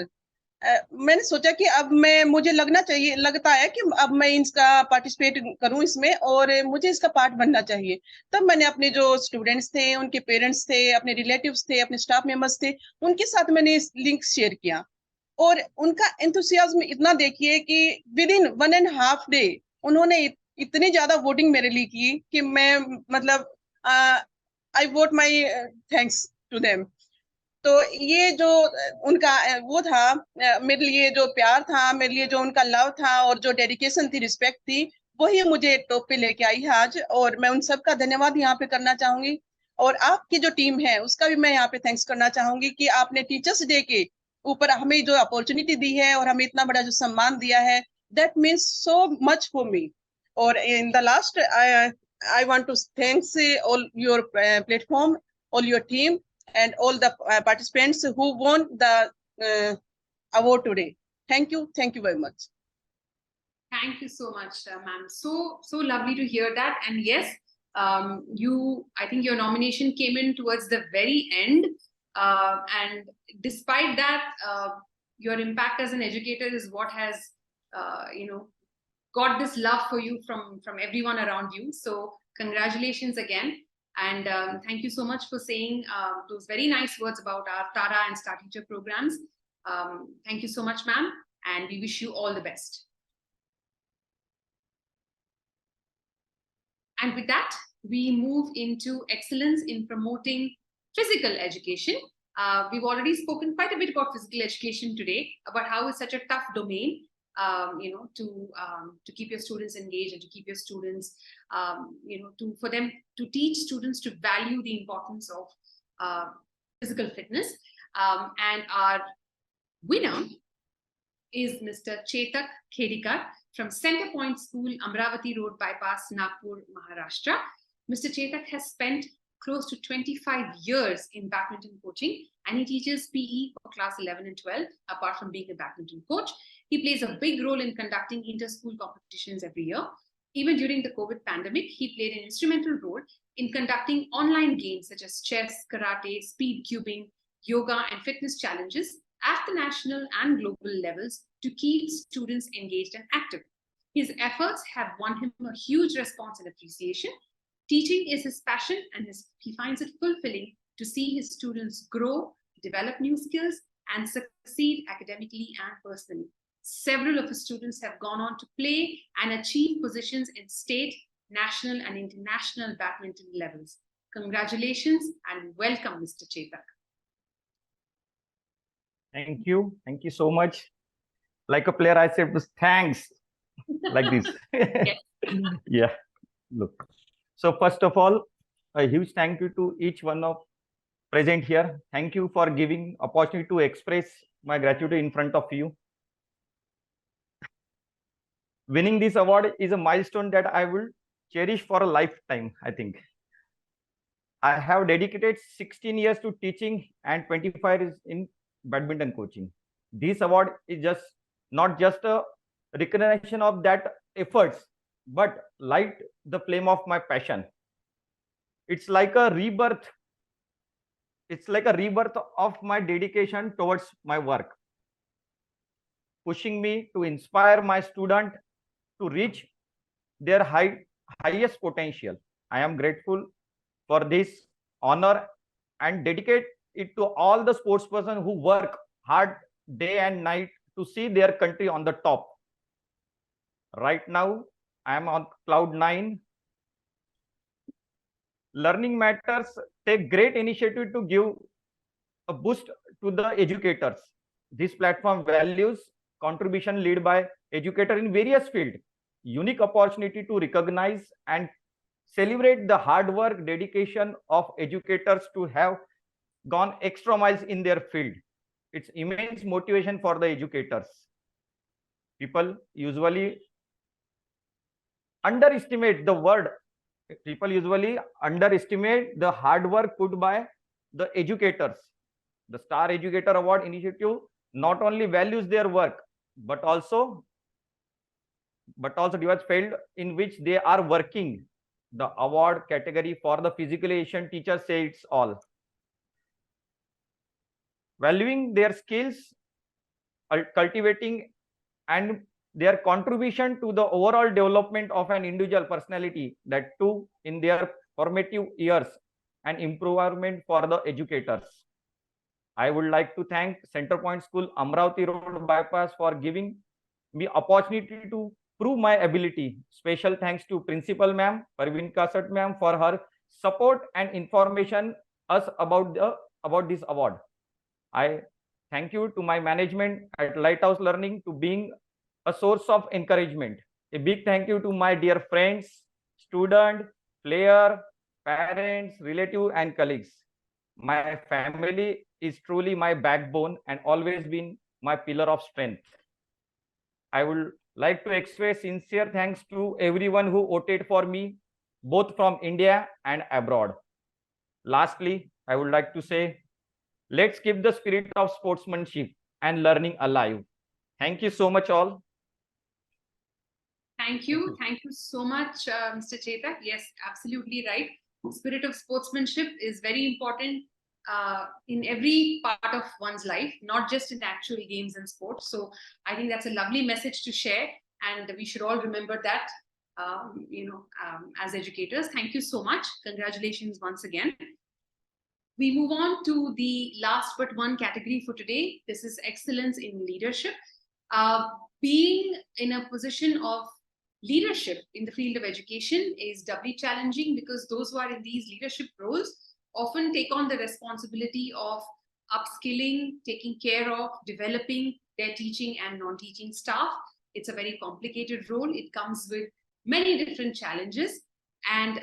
मैंने सोचा कि अब मुझे लगता है कि अब मैं इसका पार्टिसिपेट करूं इसमें, और मुझे इसका पार्ट बनना चाहिए. तब मैंने अपने जो स्टूडेंट्स थे, उनके पेरेंट्स थे, अपने रिलेटिव्स थे, अपने स्टाफ मेंबर्स थे, उनके साथ मैंने इस लिंक शेयर किया, और उनका एंथुसियाज्म इतना देखिए कि विदिन 1.5 day उन्होंने इतनी ज्यादा वोटिंग मेरे लिए की कि मैं मतलब I vote my thanks to them. तो ये जो उनका वो था, मेरे लिए जो प्यार था, मेरे लिए जो उनका लव था, और जो डेडिकेशन थी, रिस्पेक्ट थी, वही मुझे टॉप पे लेके आई है आज, और मैं उन सबका धन्यवाद यहाँ पे करना चाहूंगी. और आपकी जो टीम है उसका भी मैं यहाँ पे थैंक्स करना चाहूंगी कि आपने टीचर्स डे के ऊपर हमें जो अपॉर्चुनिटी दी है और हमें इतना बड़ा जो सम्मान दिया है, that means so much for me. और in the last I want to thank all your platform, all your team, and all the participants who won the award today. Thank you very much. Thank you so much, ma'am. So lovely to hear that. And yes, I think your nomination came in towards the very end, and despite that, your impact as an educator is what has got this love for you from everyone around you. So congratulations again, and thank you so much for saying those very nice words about our Tara and StarTeacher programs. Thank you so much, ma'am, and we wish you all the best. And with that, we move into excellence in promoting physical education. We've already spoken quite a bit about physical education today, about how it's such a tough domain, to keep your students engaged and to keep your students, for them to teach students to value the importance of physical fitness. And our winner is Mr. Chetak Khedikar from Center Point School, Amravati Road Bypass, Nagpur, Maharashtra. Mr. Chetak has spent close to 25 years in badminton coaching, and he teaches PE for class 11 and 12, apart from being a badminton coach. He plays a big role in conducting inter-school competitions every year. Even during the COVID pandemic, he played an instrumental role in conducting online games such as chess, karate, speed cubing, yoga, and fitness challenges at the national and global levels to keep students engaged and active. His efforts have won him a huge response and appreciation. Teaching is his passion, and he finds it fulfilling to see his students grow, develop new skills, and succeed academically and personally. Several of his students have gone on to play and achieve positions in state, national, and international badminton levels. Congratulations and welcome, Mr. Chetak. Thank you. Thank you so much. Like a player, I said, thanks. Like this. Yeah. Look. So first of all, a huge thank you to each one of present here. Thank you for giving opportunity to express my gratitude in front of you. Winning this award is a milestone that I will cherish for a lifetime, I think. I have dedicated 16 years to teaching and 25 years in badminton coaching. This award is not just a recognition of that efforts, but light the flame of my passion. It's like a rebirth. It's like a rebirth of my dedication towards my work, pushing me to inspire my student to reach their highest potential. I am grateful for this honor and dedicate it to all the sportspersons who work hard day and night to see their country on the top. Right now, I am on cloud 9. Learning Matters take great initiative to give a boost to the educators. This platform values contribution led by educators in various fields, unique opportunity to recognize and celebrate the hard work, dedication of educators to have gone extra miles in their field. It's immense motivation for the educators. People usually underestimate the hard work put by the educators. The Star Educator Award initiative not only values their work, but also divides field in which they are working. The award category for the physically Asian teachers says it's all. Valuing their skills, cultivating and their contribution to the overall development of an individual personality, that too in their formative years, and improvement for the educators. I would like to thank Center Point School, Amravati Road Bypass for giving me opportunity to prove my ability. Special thanks to Principal Ma'am, Parveen Kasat Ma'am for her support and information us about this award. I thank you to my management at Lighthouse Learning to being a source of encouragement. A big thank you to my dear friends, student, player, parents, relative, and colleagues. My family is truly my backbone and always been my pillar of strength. I would like to express sincere thanks to everyone who voted for me, both from India and abroad. Lastly, I would like to say, let's keep the spirit of sportsmanship and learning alive. Thank you so much all. Thank you. Thank you so much, Mr. Chetak. Yes, absolutely right. The spirit of sportsmanship is very important in every part of one's life, not just in actual games and sports. So I think that's a lovely message to share, and we should all remember that, as educators. Thank you so much. Congratulations once again. We move on to the last but one category for today. This is excellence in leadership. Being in a position of leadership in the field of education is doubly challenging because those who are in these leadership roles often take on the responsibility of upskilling, taking care of, developing their teaching and non-teaching staff. It's a very complicated role. It comes with many different challenges. And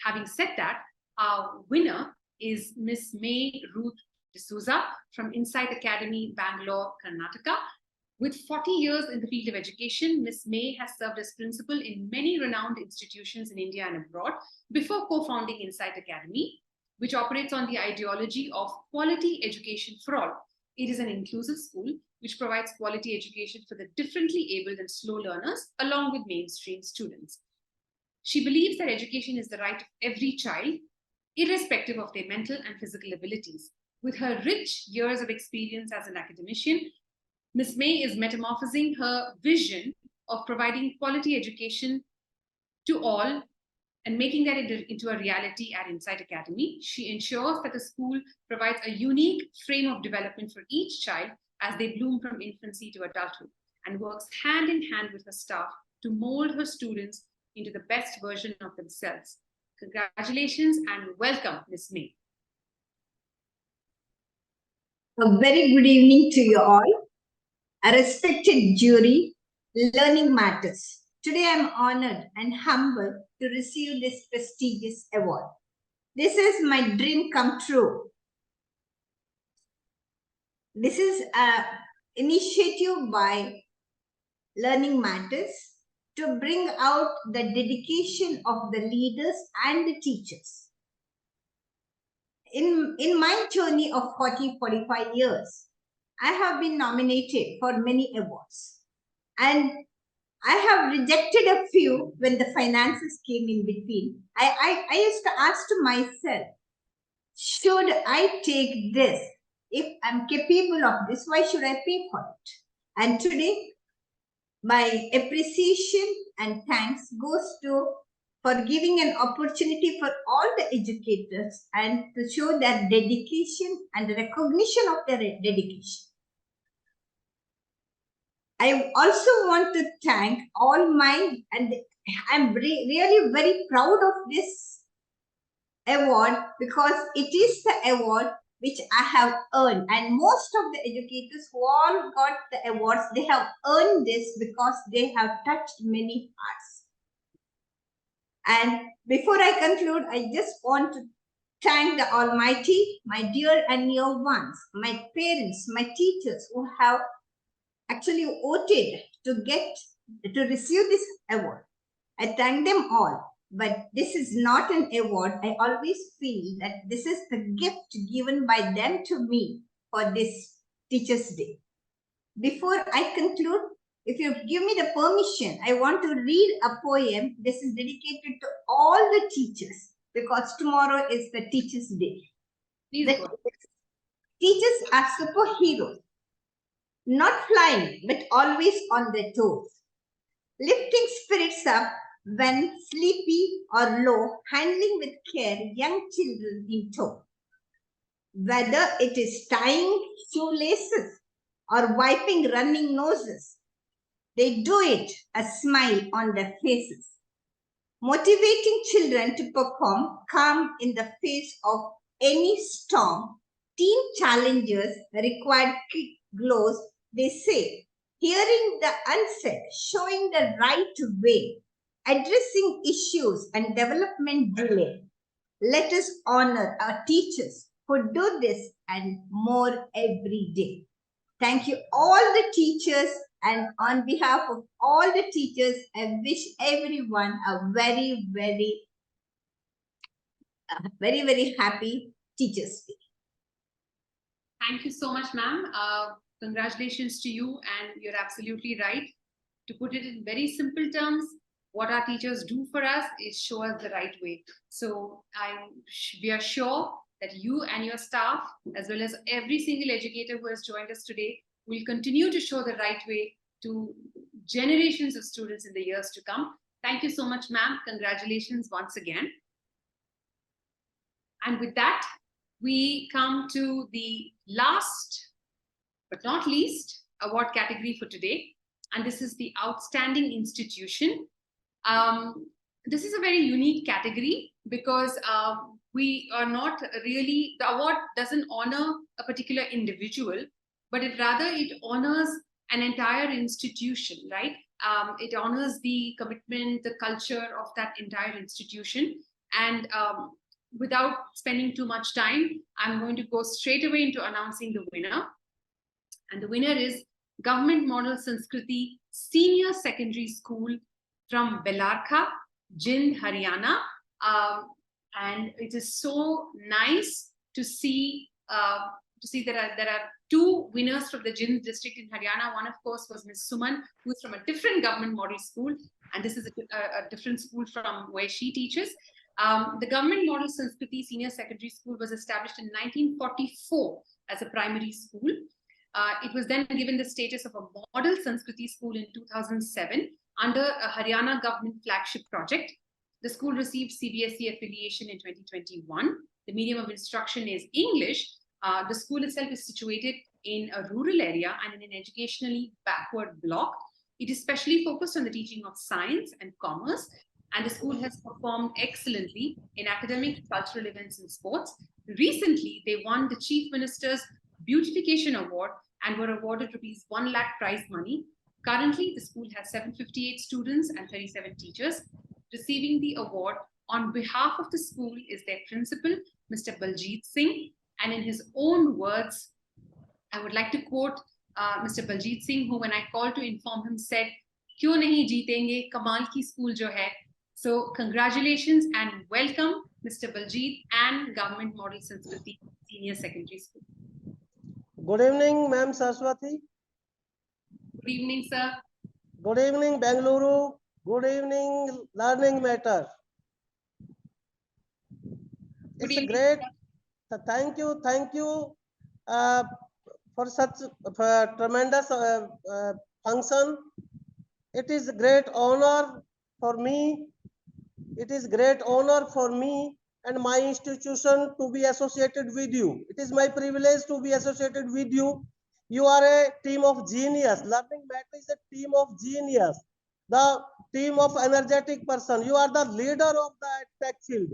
having said that, our winner is Miss May Ruth D'Souza from Insight Academy, Bangalore, Karnataka. With 40 years in the field of education, Ms. May has served as principal in many renowned institutions in India and abroad before co-founding Insight Academy, which operates on the ideology of quality education for all. It is an inclusive school which provides quality education for the differently abled and slow learners, along with mainstream students. She believes that education is the right of every child, irrespective of their mental and physical abilities. With her rich years of experience as an academician, Ms. May is metamorphosing her vision of providing quality education to all and making that into a reality at Insight Academy. She ensures that the school provides a unique frame of development for each child as they bloom from infancy to adulthood, and works hand in hand with her staff to mold her students into the best version of themselves. Congratulations and welcome, Ms. May. A very good evening to you all. A respected jury, Learning Matters. Today I'm honored and humbled to receive this prestigious award. This is my dream come true. This is an initiative by Learning Matters to bring out the dedication of the leaders and the teachers. In my journey of 45 years, I have been nominated for many awards, and I have rejected a few when the finances came in between. I used to ask to myself, should I take this? If I'm capable of this, why should I pay for it? And today, my appreciation and thanks goes to for giving an opportunity for all the educators and to show their dedication and recognition of their dedication. I also want to thank all and I'm really very proud of this award because it is the award which I have earned, and most of the educators who all got the awards, they have earned this because they have touched many hearts. And before I conclude, I just want to thank the Almighty, my dear and near ones, my parents, my teachers who have actually voted to receive this award. I thank them all. But this is not an award. I always feel that this is the gift given by them to me for this Teachers' Day. Before I conclude, if you give me the permission, I want to read a poem. This is dedicated to all the teachers because tomorrow is the Teachers' Day. Teachers are superheroes, not flying, but always on their toes, lifting spirits up when sleepy or low, handling with care young children in tow. Whether it is tying shoelaces or wiping running noses, they do it, a smile on their faces, motivating children to perform calm in the face of any storm. Team challengers required kid glows, they say, hearing the unsaid, showing the right way, addressing issues and development delay. Let us honor our teachers who do this and more every day. Thank you all the teachers, and on behalf of all the teachers, I wish everyone a very, very happy Teachers' Day. Thank you so much, ma'am. Congratulations to you, and you're absolutely right. To put it in very simple terms, what our teachers do for us is show us the right way. So we are sure that you and your staff, as well as every single educator who has joined us today, will continue to show the right way to generations of students in the years to come. Thank you so much, ma'am. Congratulations once again. And with that, we come to the last but not least award category for today. And this is the Outstanding Institution. This is a very unique category because we are not really, the award doesn't honor a particular individual, but it honors an entire institution, right? It honors the commitment, the culture of that entire institution. And without spending too much time, I'm going to go straight away into announcing the winner. And the winner is Government Model Sanskriti Senior Secondary School from Belarkha, Jind, Haryana. And it is so nice to see there are two winners from the Jind district in Haryana. One, of course, was Ms. Suman, who is from a different government model school, and this is a different school from where she teaches. The Government Model Sanskriti Senior Secondary School was established in 1944 as a primary school. It was then given the status of a model Sanskriti school in 2007 under a Haryana government flagship project. The school received CBSE affiliation in 2021. The medium of instruction is English. The school itself is situated in a rural area and in an educationally backward block. It is specially focused on the teaching of science and commerce, and the school has performed excellently in academic, cultural events and sports. Recently, they won the Chief Minister's Beautification Award and were awarded rupees 1 lakh prize money. Currently, the school has 758 students and 37 teachers. Receiving the award on behalf of the school is their principal, Mr. Baljit Singh. And in his own words, I would like to quote Mr. Baljit Singh, who when I called to inform him said, "Kyun nahi jeetenge, kamal ki school jo hai." So congratulations and welcome, Mr. Baljit and Government Model Sanskriti Senior Secondary School. Good evening, Ma'am Saraswati. Good evening, sir. Good evening, Bengaluru. Good evening, Learning Matter. Good It's evening, great. sir. Thank you for such tremendous function. It is a great honor for me. It is great honor for me and my institution to be associated with you. It is my privilege to be associated with you. You are a team of genius. Learning Matter is a team of genius. The team of energetic person. You are the leader of the tech field.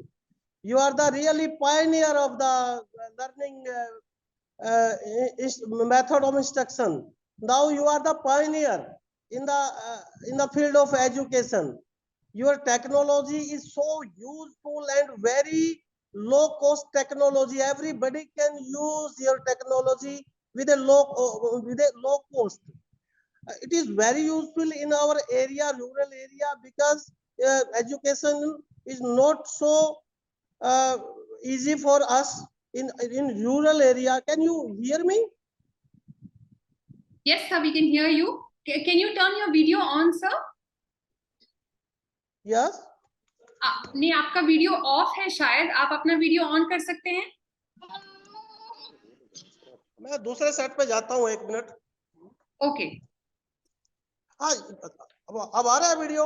You are the really pioneer of the learning method of instruction. Now you are the pioneer in the field of education. Your technology is so useful and very low cost technology. Everybody can use your technology with a low cost. It is very useful in our area, rural area, because education is not so easy for us in rural area. Can you hear me? Yes, sir, we can hear you. Can you turn your video on, sir? Yes. नहीं, आपका video of है शायद. आप अपना video on कर सकते हैं? मैं दूसरे सेट पे जाता हूँ, 1 मिनट. ओके. हाँ, अब आ रहा है वीडियो?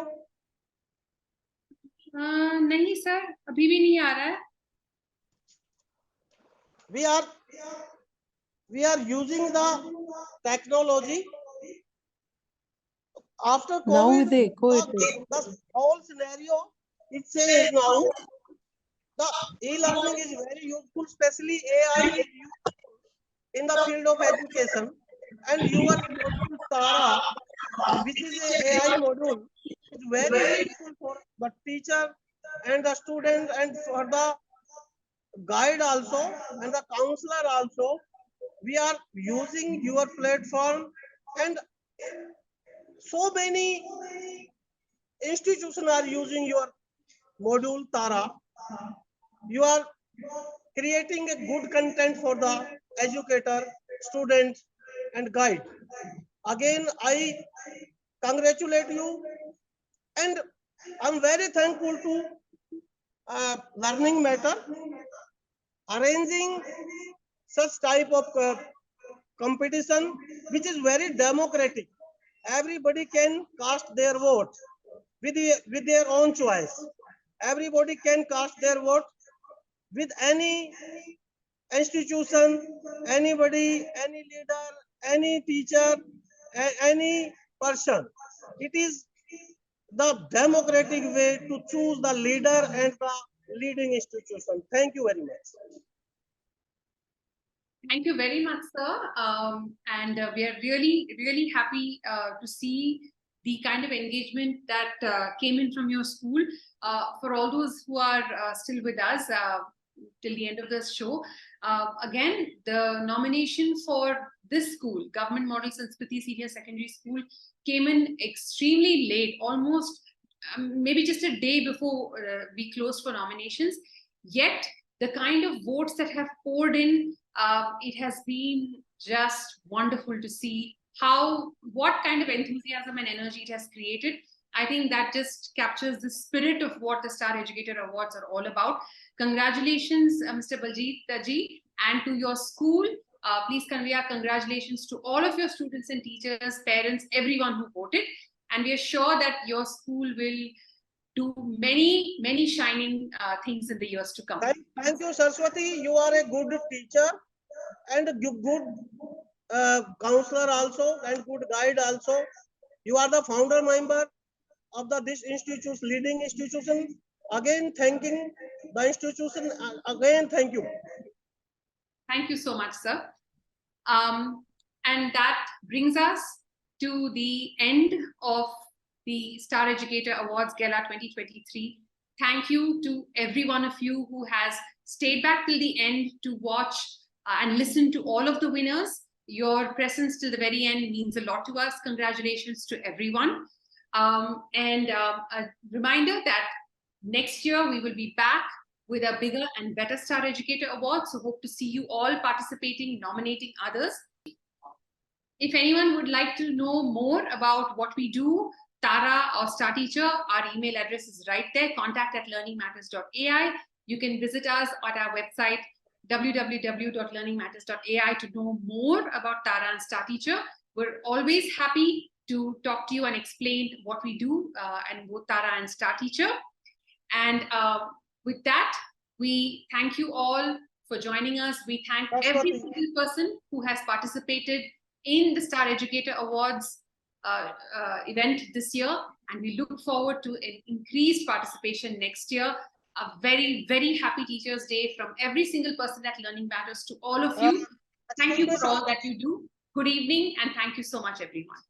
नहीं सर, अभी भी नहीं आ रहा है. We are using the technology. After COVID, the whole scenario, it says now the e-learning is very useful, especially AI is useful in the field of education. And your module Tara, which is an AI module, is very useful for the teacher and the student and for the guide also and the counselor also. We are using your platform, and so many institutions are using your module Tara. You are creating a good content for the educator, student and guide. Again, I congratulate you, and I'm very thankful to Learning Matter arranging such type of competition, which is very democratic. Everybody can cast their vote with their own choice. Everybody can cast their vote with any institution, anybody, any leader, any teacher, any person. It is the democratic way to choose the leader and the leading institution. Thank you very much. Thank you very much, sir. And we are really, really happy to see the kind of engagement that came in from your school. For all those who are still with us, till the end of the show. Again, the nomination for this school, Government Model Sanskriti Senior Secondary School, came in extremely late, almost maybe just a day before we closed for nominations. Yet, the kind of votes that have poured in, it has been just wonderful to see what kind of enthusiasm and energy it has created. I think that just captures the spirit of what the Star Educator Awards are all about. Congratulations, Mr. Baljeet ji, and to your school. Please convey our congratulations to all of your students and teachers, parents, everyone who voted. And we are sure that your school will do many, many shining things in the years to come. Thank you, Saraswati. You are a good teacher and a good counselor also and good guide also. You are the founder member of this institution, leading institution. Again, thanking the institution. Again, thank you. Thank you so much, sir. And that brings us to the end of the Star Educator Awards Gala 2023. Thank you to every one of you who has stayed back till the end to watch and listen to all of the winners. Your presence till the very end means a lot to us. Congratulations to everyone. And a reminder that next year we will be back with a bigger and better Star Educator Award. So hope to see you all participating, nominating others. If anyone would like to know more about what we do, Tara or StarTeacher, our email address is right there, contact@learningmatters.ai. You can visit us at our website, www.learningmatters.ai, to know more about Tara and StarTeacher. We're always happy to talk to you and explain what we do and both Tara and StarTeacher. And with that, we thank you all for joining us. We thank every single person who has participated in the Star Educator Awards event this year, and we look forward to an increased participation next year. A very, very happy Teachers' Day from every single person at Learning Matters to all of you. Thank you for all that you do. Good evening, and thank you so much, everyone.